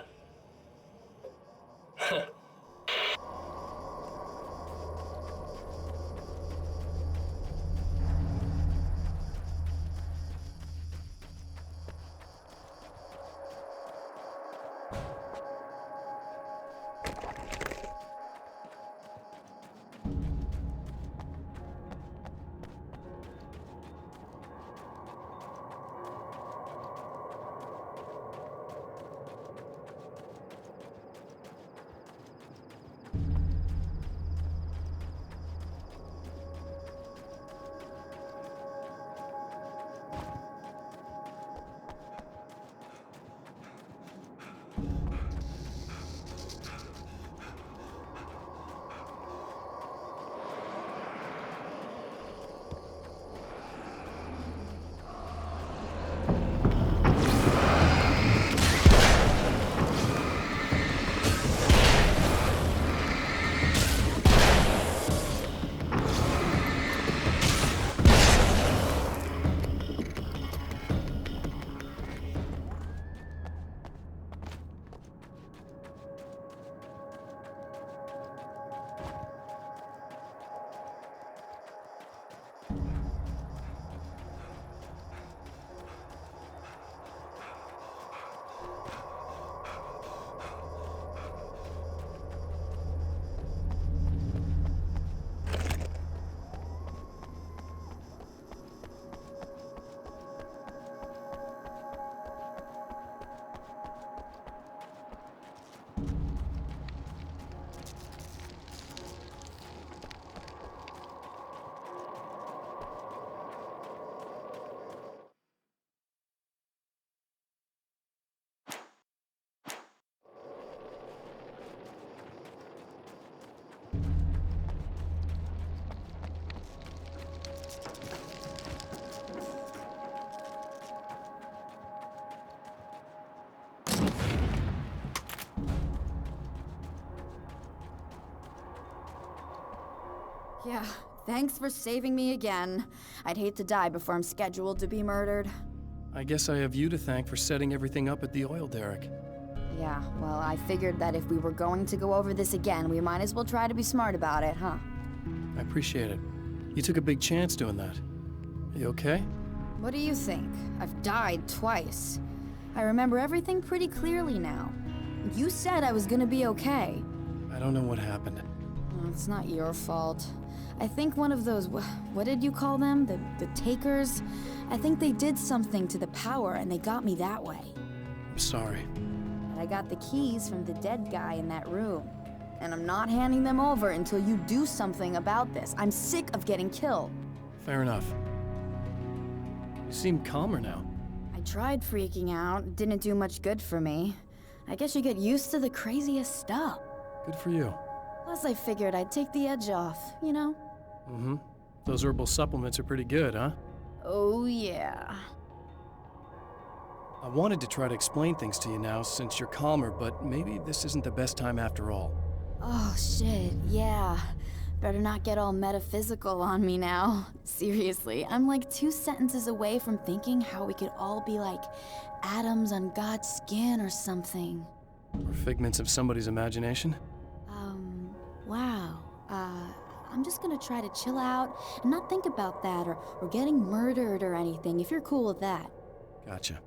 Yeah, thanks for saving me again. I'd hate to die before I'm scheduled to be murdered. I guess I have you to thank for setting everything up at the oil derrick. Yeah, well, I figured that if we were going to go over this again, we might as well try to be smart about it, huh? I appreciate it. You took a big chance doing that. You okay? What do you think? I've died twice. I remember everything pretty clearly now. You said I was gonna be okay. I don't know what happened. It's not your fault. I think one of those, what did you call them? The takers? I think they did something to the power and they got me that way. I'm sorry. But I got the keys from the dead guy in that room. And I'm not handing them over until you do something about this. I'm sick of getting killed. Fair enough. You seem calmer now. I tried freaking out. It didn't do much good for me. I guess you get used to the craziest stuff. Good for you. Plus, I figured I'd take the edge off, you know? Mm-hmm. Those herbal supplements are pretty good, huh? Oh, yeah. I wanted to try to explain things to you now since you're calmer, but maybe this isn't the best time after all. Oh, shit, yeah. Better not get all metaphysical on me now. Seriously, I'm like 2 sentences away from thinking how we could all be like atoms on God's skin or something. Or figments of somebody's imagination? Wow. I'm just gonna try to chill out and not think about that or getting murdered or anything, if you're cool with that. Gotcha.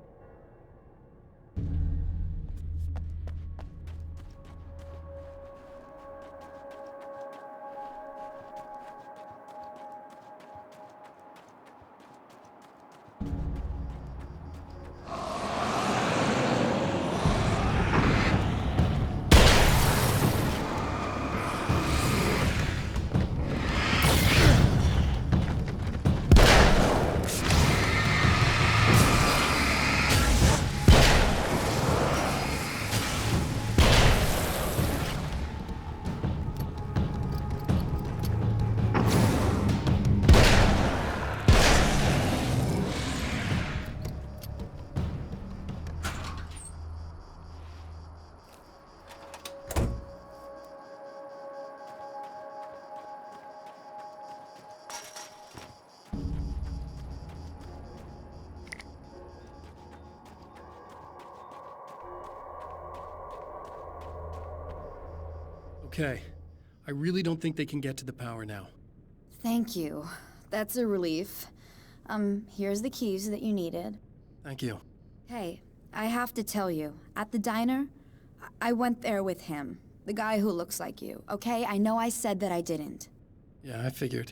Okay. I really don't think they can get to the power now. Thank you. That's a relief. Here's the keys that you needed. Thank you. Hey, I have to tell you, at the diner, I went there with him. The guy who looks like you, okay? I know I said that I didn't. Yeah, I figured.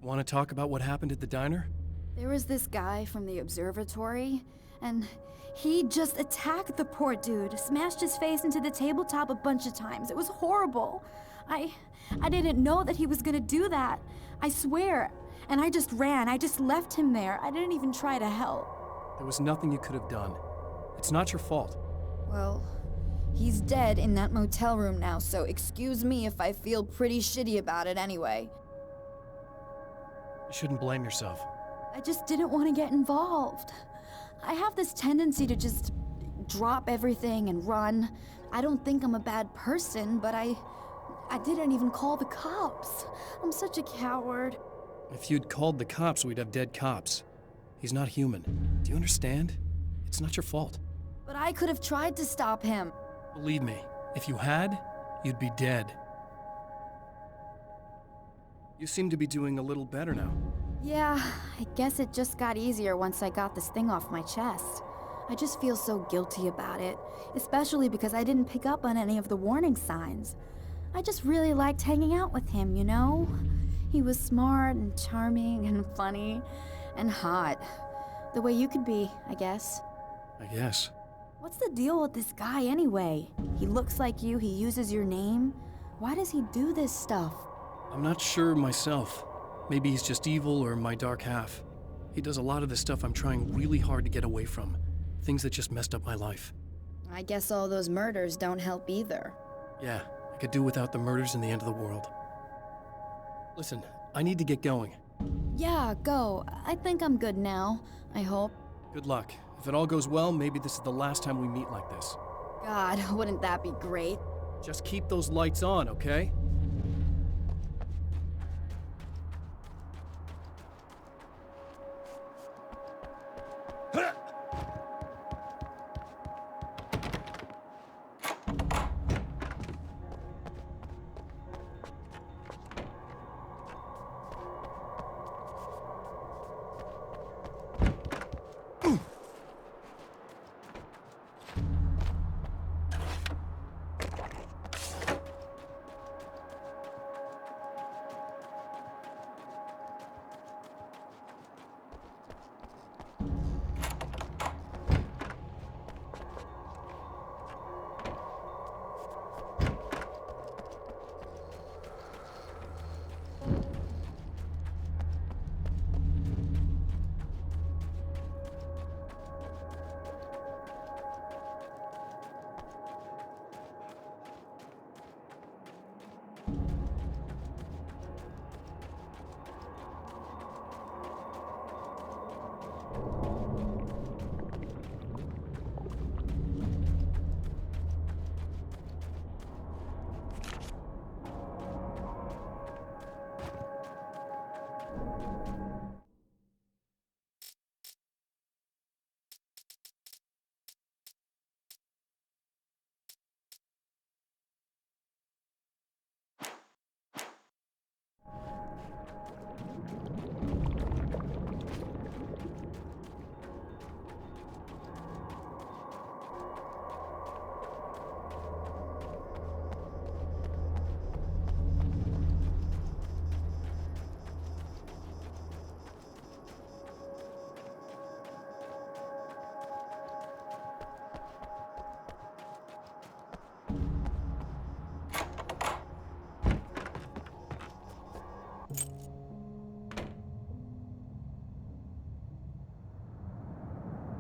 Want to talk about what happened at the diner? There was this guy from the observatory, and he just attacked the poor dude, smashed his face into the tabletop a bunch of times. It was horrible. I didn't know that he was gonna do that. I swear. And I just ran. I just left him there. I didn't even try to help. There was nothing you could have done. It's not your fault. Well, he's dead in that motel room now, so excuse me if I feel pretty shitty about it anyway. You shouldn't blame yourself. I just didn't want to get involved. I have this tendency to just drop everything and run. I don't think I'm a bad person, but I didn't even call the cops. I'm such a coward. If you'd called the cops, we'd have dead cops. He's not human. Do you understand? It's not your fault. But I could have tried to stop him. Believe me, if you had, you'd be dead. You seem to be doing a little better now. Yeah, I guess it just got easier once I got this thing off my chest. I just feel so guilty about it, especially because I didn't pick up on any of the warning signs. I just really liked hanging out with him, you know? He was smart and charming and funny and hot. The way you could be, I guess. I guess. What's the deal with this guy anyway? He looks like you, he uses your name. Why does he do this stuff? I'm not sure myself. Maybe he's just evil or my dark half. He does a lot of the stuff I'm trying really hard to get away from. Things that just messed up my life. I guess all those murders don't help either. Yeah, I could do without the murders and the end of the world. Listen, I need to get going. Yeah, go. I think I'm good now. I hope. Good luck. If it all goes well, maybe this is the last time we meet like this. God, wouldn't that be great? Just keep those lights on, okay?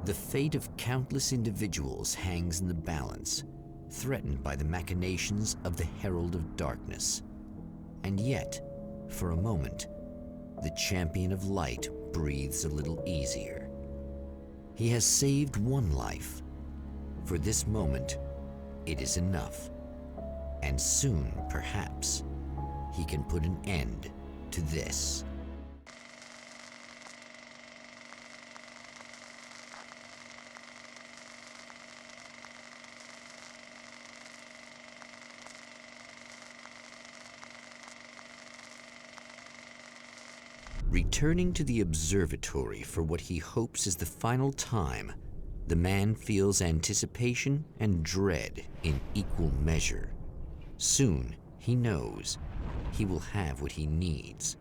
The fate of countless individuals hangs in the balance, threatened by the machinations of the Herald of Darkness. And yet, for a moment, the Champion of Light breathes a little easier. He has saved one life. For this moment, it is enough. And soon, perhaps, he can put an end to this. Returning to the observatory for what he hopes is the final time, the man feels anticipation and dread in equal measure. Soon, he knows, he will have what he needs.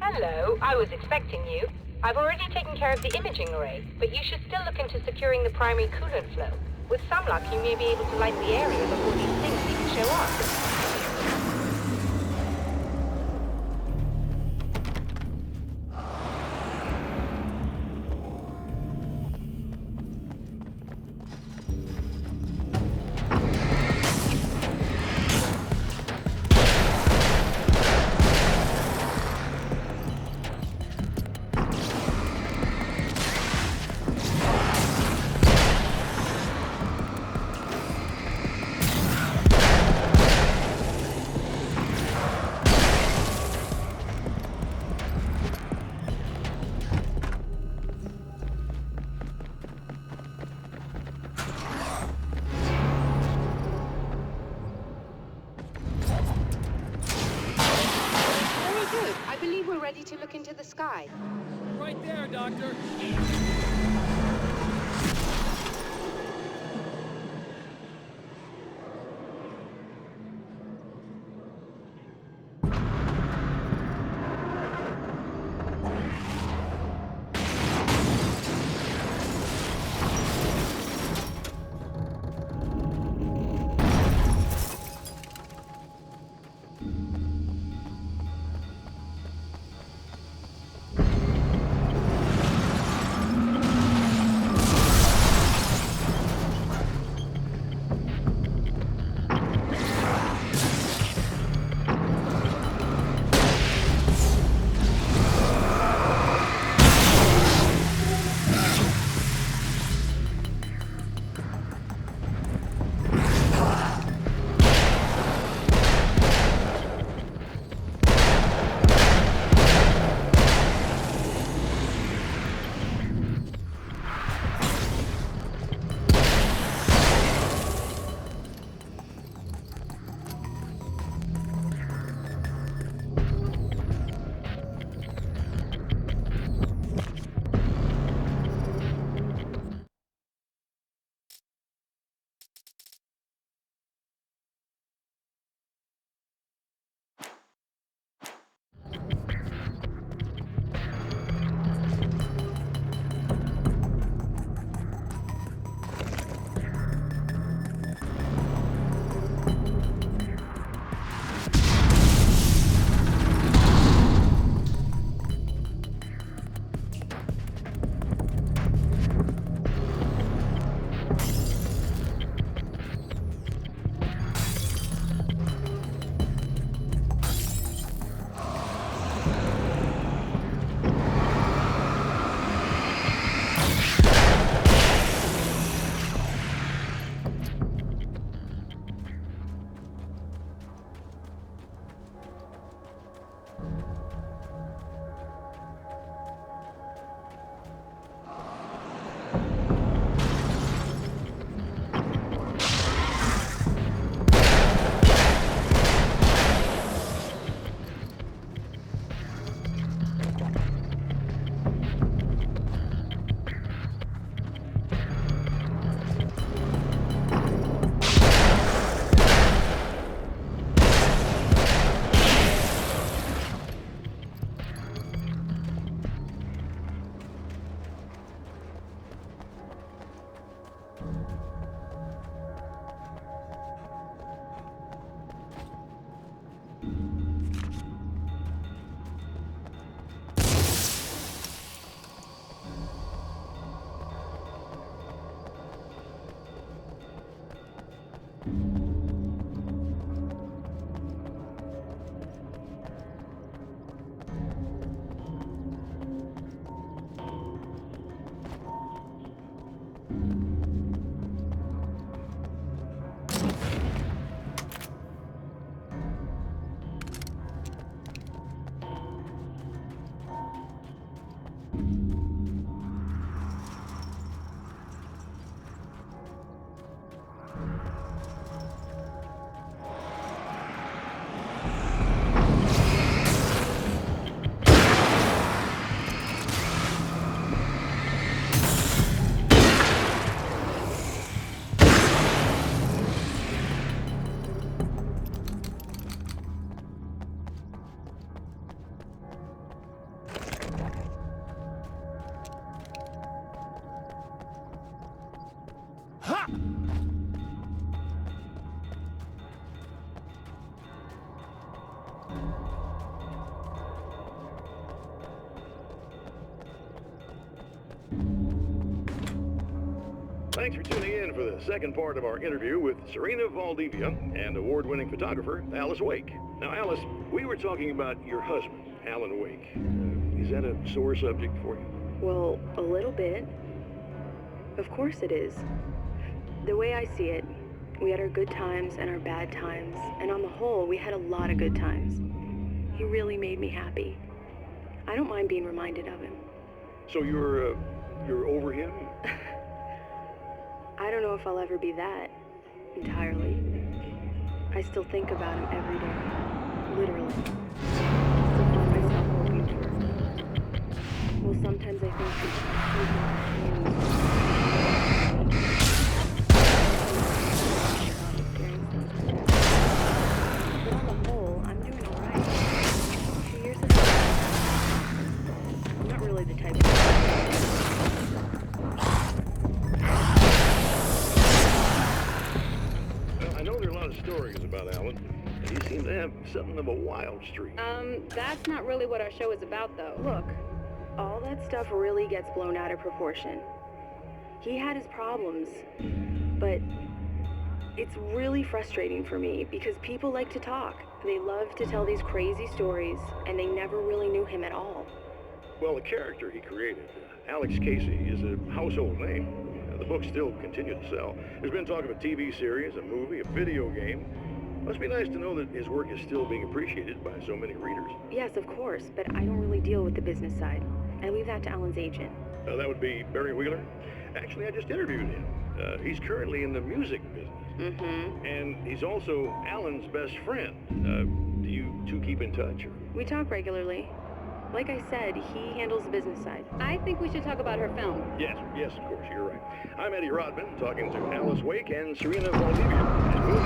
Hello, I was expecting you. I've already taken care of the imaging array, but you should still look into securing the primary coolant flow. With some luck, you may be able to light the area before these things even show up. Ready to look into the sky. Right there, Doctor. Thanks for tuning in for the second part of our interview with Serena Valdivia and award-winning photographer Alice Wake. Now, Alice, we were talking about your husband, Alan Wake. Is that a sore subject for you? Well, a little bit. Of course it is. The way I see it, we had our good times and our bad times, and on the whole, we had a lot of good times. He really made me happy. I don't mind being reminded of him. So you're over him? I don't know if I'll ever be that, entirely. I still think about him every day, literally. Still find myself hoping for him. Well, sometimes I think he's but on the whole, I'm doing all right. 2 years ago, I'm not really the type of I know there are a lot of stories about Alan. He seemed to have something of a wild streak. That's not really what our show is about, though. Look, all that stuff really gets blown out of proportion. He had his problems, but it's really frustrating for me because people like to talk. They love to tell these crazy stories, and they never really knew him at all. Well, the character he created, Alex Casey, is a household name. The books still continue to sell. There's been talk of a TV series, a movie, a video game. Must be nice to know that his work is still being appreciated by so many readers. Yes, of course, but I don't really deal with the business side. I leave that to Alan's agent. That would be Barry Wheeler. Actually, I just interviewed him. He's currently in the music business. Mm-hmm. And he's also Alan's best friend. Do you two keep in touch? Or? We talk regularly. Like I said, he handles the business side. I think we should talk about her film. Yes, of course, you're right. I'm Eddie Rodman, talking to Alice Wake and Serena Valdivia. And we'll...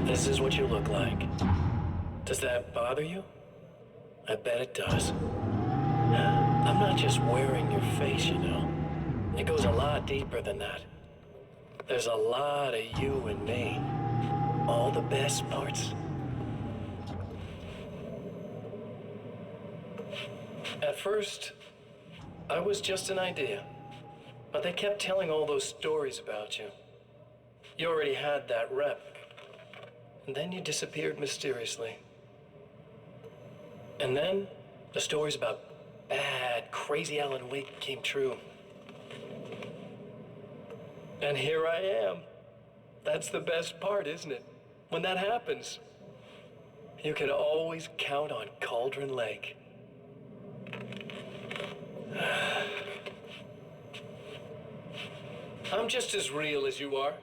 This is what you look like. Does that bother you? I bet it does. I'm not just wearing your face, you know. It goes a lot deeper than that. There's a lot of you and me. All the best parts. At first, I was just an idea. But they kept telling all those stories about you. You already had that rep. And then you disappeared mysteriously. And then the stories about bad, crazy Alan Wake came true. And here I am. That's the best part, isn't it? When that happens, you can always count on Cauldron Lake. I'm just as real as you are.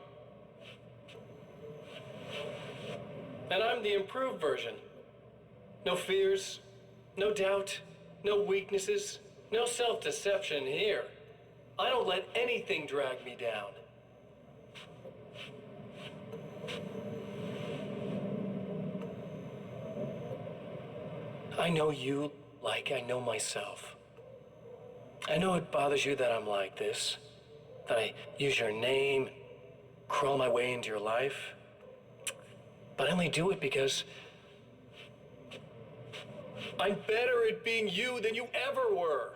And I'm the improved version. No fears, no doubt, no weaknesses, no self-deception here. I don't let anything drag me down. I know you like I know myself. I know it bothers you that I'm like this, that I use your name, crawl my way into your life. But I only do it because I'm better at being you than you ever were.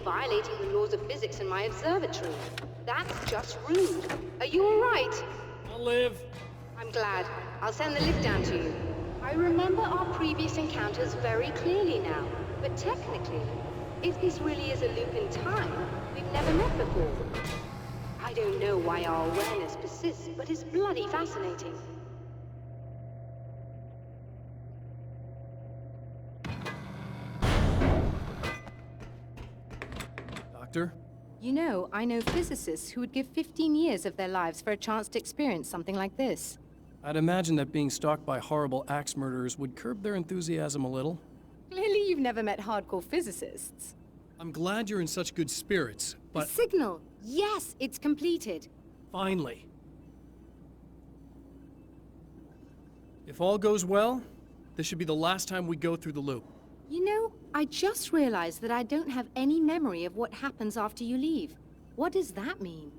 violating the laws of physics in my observatory. That's just rude. Are you all right? I'll live. I'm glad. I'll send the lift down to you. I remember our previous encounters very clearly now, but technically, if this really is a loop in time, we've never met before. I don't know why our awareness persists, but it's bloody fascinating. Doctor? You know, I know physicists who would give 15 years of their lives for a chance to experience something like this. I'd imagine that being stalked by horrible axe murderers would curb their enthusiasm a little. Clearly you've never met hardcore physicists. I'm glad you're in such good spirits, but... The signal! Yes, it's completed. Finally. If all goes well, this should be the last time we go through the loop. You know, I just realized that I don't have any memory of what happens after you leave. What does that mean?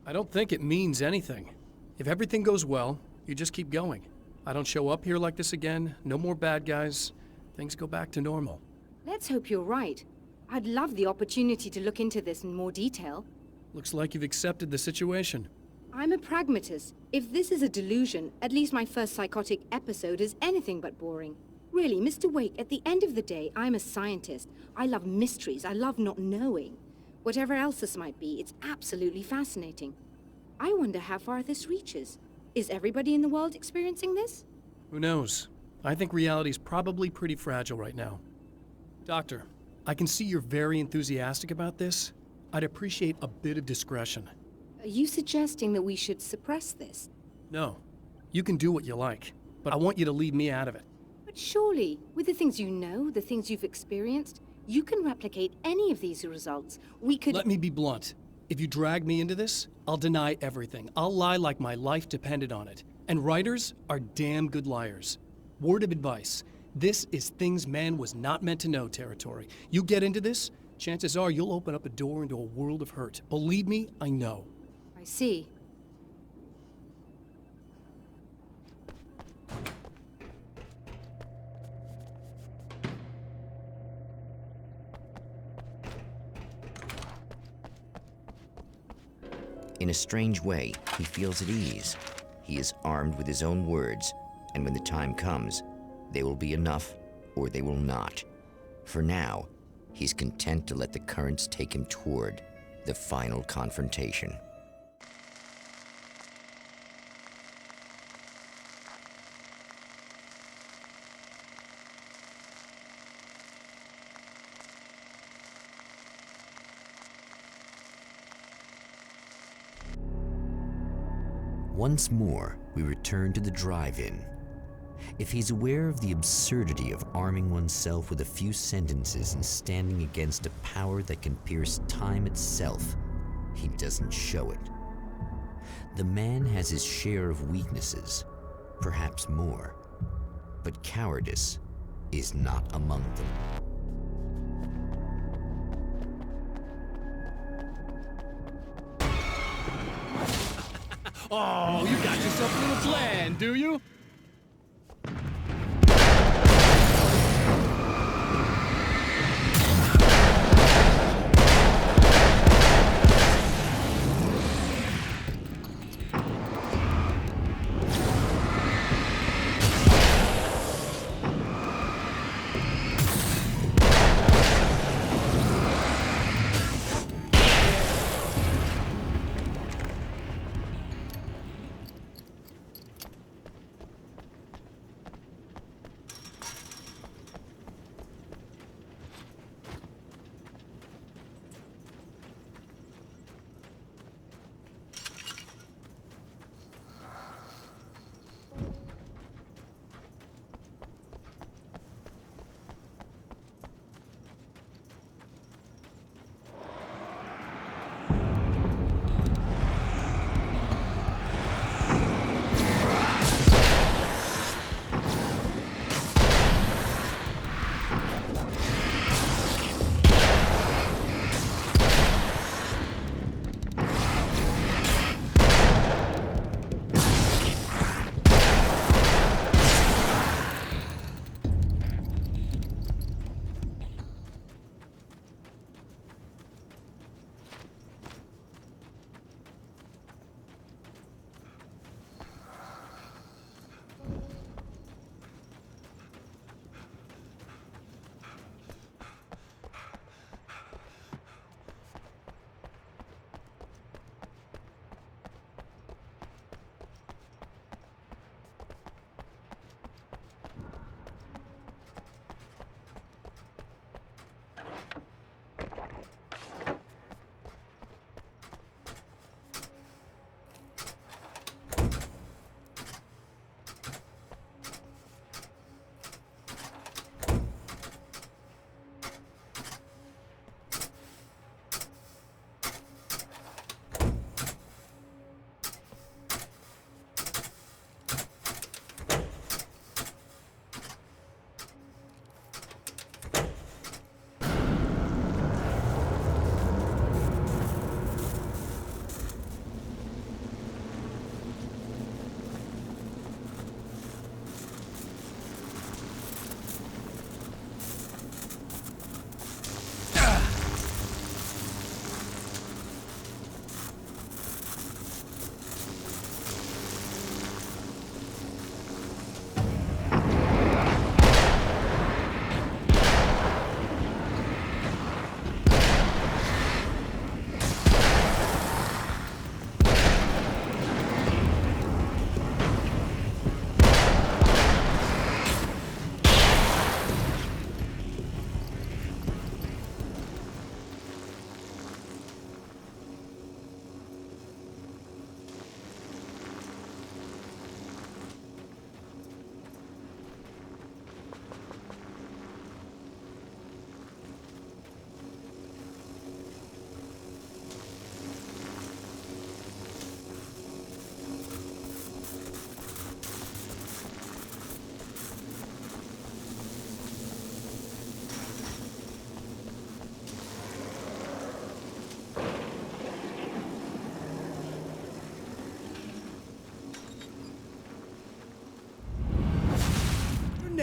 I don't think it means anything. If everything goes well, you just keep going. I don't show up here like this again, no more bad guys. Things go back to normal. Let's hope you're right. I'd love the opportunity to look into this in more detail. Looks like you've accepted the situation. I'm a pragmatist. If this is a delusion, at least my first psychotic episode is anything but boring. Really, Mr. Wake, at the end of the day, I'm a scientist. I love mysteries. I love not knowing. Whatever else this might be, it's absolutely fascinating. I wonder how far this reaches. Is everybody in the world experiencing this? Who knows? I think reality's probably pretty fragile right now. Doctor, I can see you're very enthusiastic about this. I'd appreciate a bit of discretion. Are you suggesting that we should suppress this? No. You can do what you like, but I want you to leave me out of it. But surely, with the things you know, the things you've experienced, you can replicate any of these results. We could— Let me be blunt. If you drag me into this, I'll deny everything. I'll lie like my life depended on it. And writers are damn good liars. Word of advice. This is things man was not meant to know territory. You get into this, chances are you'll open up a door into a world of hurt. Believe me, I know. I see. In a strange way, he feels at ease. He is armed with his own words, and when the time comes, they will be enough or they will not. For now, he's content to let the currents take him toward the final confrontation. Once more, we return to the drive-in. If he's aware of the absurdity of arming oneself with a few sentences and standing against a power that can pierce time itself, he doesn't show it. The man has his share of weaknesses, perhaps more, but cowardice is not among them. Oh, you got yourself a little plan, do you?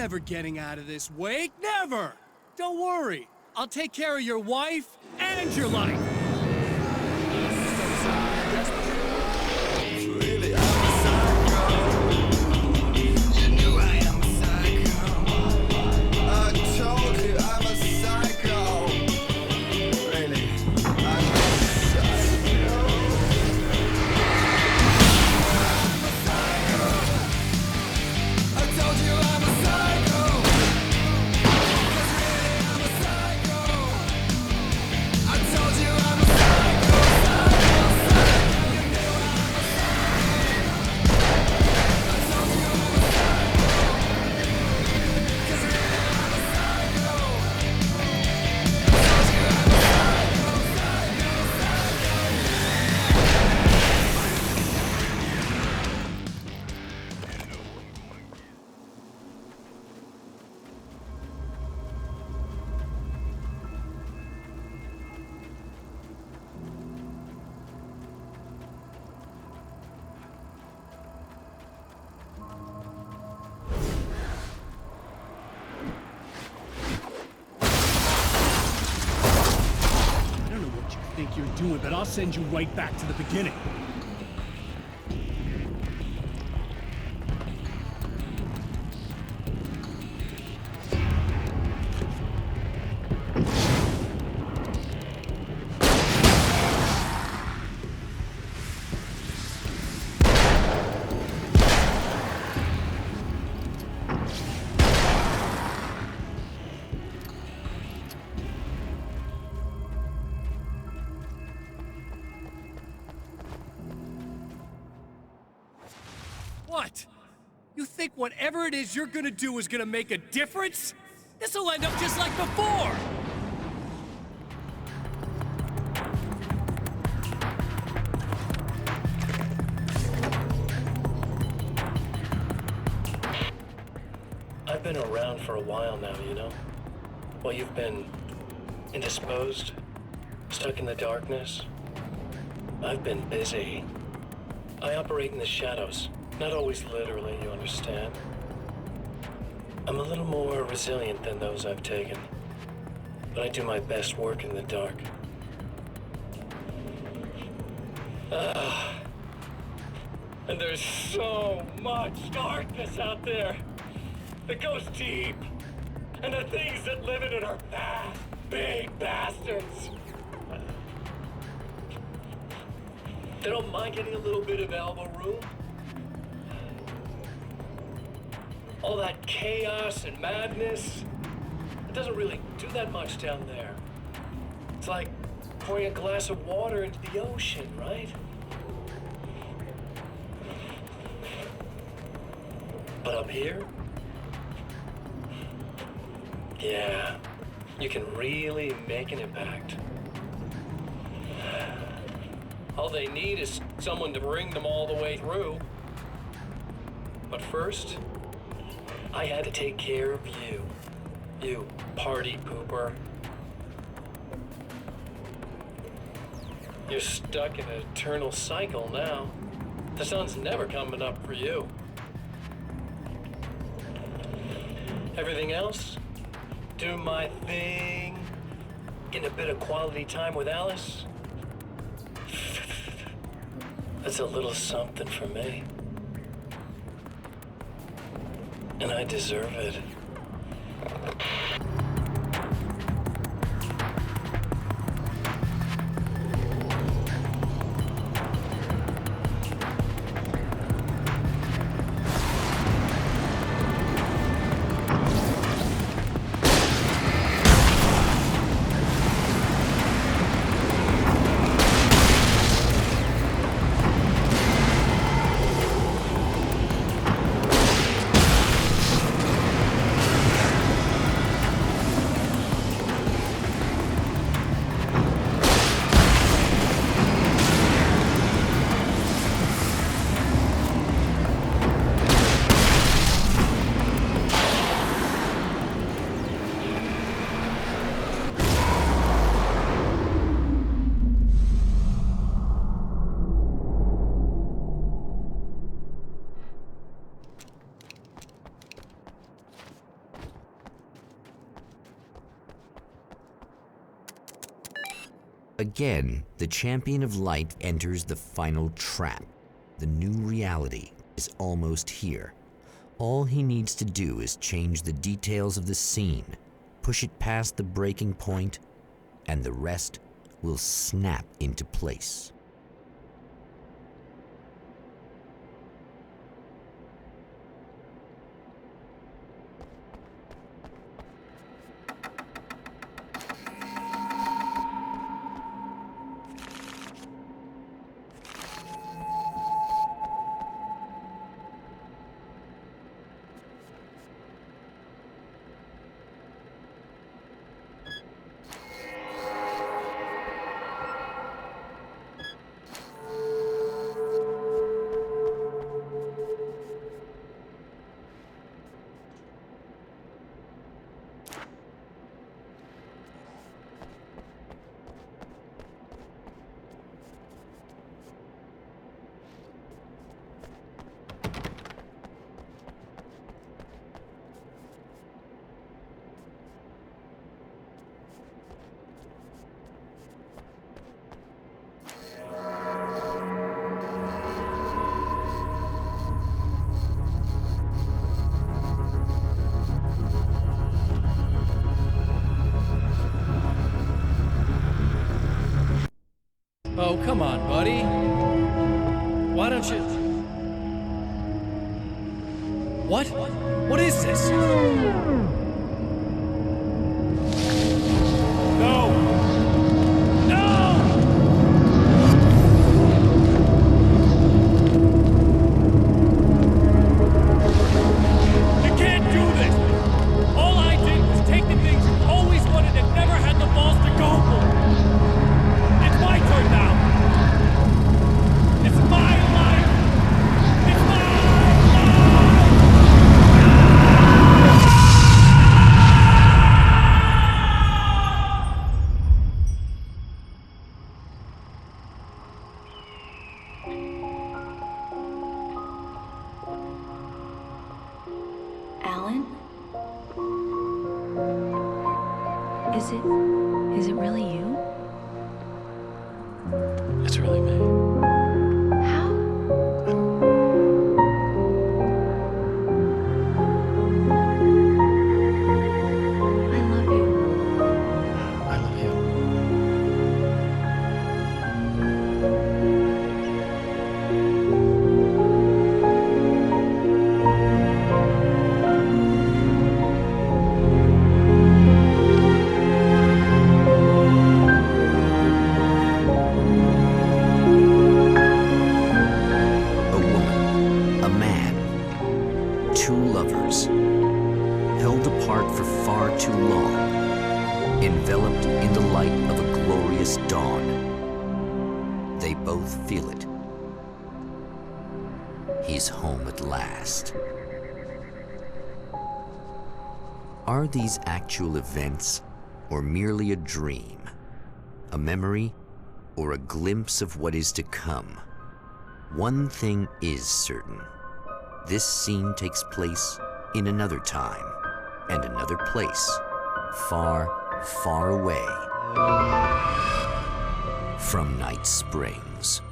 never getting out of this, Wake. Never! Don't worry. I'll take care of your wife and your life. Really, I'm a psycho. You knew I am a psycho. I told you I'm a psycho. Really, I'm a psycho. I'm a psycho. I told you I'm a psycho. 'Cause really I'm a psycho. I told you I'm a psycho, psycho, psycho. You knew I'm a psycho. I told you I'm a psycho. 'Cause really I'm a psycho. I told you I'm a psycho, psycho, psycho. I don't know what you think you're doing, but I'll send you right back to the beginning. What? You think whatever it is you're gonna do is gonna make a difference? This'll end up just like before! I've been around for a while now, you know? While you've been indisposed, stuck in the darkness, I've been busy. I operate in the shadows. Not always literally, you understand? I'm a little more resilient than those I've taken. But I do my best work in the dark. And there's so much darkness out there that goes deep. And the things that live in it are bad, big bastards. They don't mind getting a little bit of elbow room. All that chaos and madness, it doesn't really do that much down there. It's like pouring a glass of water into the ocean, right? But up here, yeah, you can really make an impact. All they need is someone to bring them all the way through. But first, I had to take care of you. You party pooper. You're stuck in an eternal cycle now. The sun's never coming up for you. Everything else? Do my thing. Getting a bit of quality time with Alice. That's a little something for me. And I deserve it. Again, the champion of light enters the final trap. The new reality is almost here. All he needs to do is change the details of the scene, push it past the breaking point, and the rest will snap into place. Oh, come on, buddy. Why don't you... What? What is this? No! No! You can't do this! All I did was take the things you always wanted and never had the balls to go for. It's my turn now! It's my life! It's my life! Alan? Is it really you? It's really me. How? I love you. I love you. A woman, a man, two lovers, held apart for far too long, enveloped in the light of a glorious dawn. They both feel it. He's home at last. Are these actual events, or merely a dream? A memory, or a glimpse of what is to come? One thing is certain. This scene takes place in another time and another place, far, far away from Night Springs.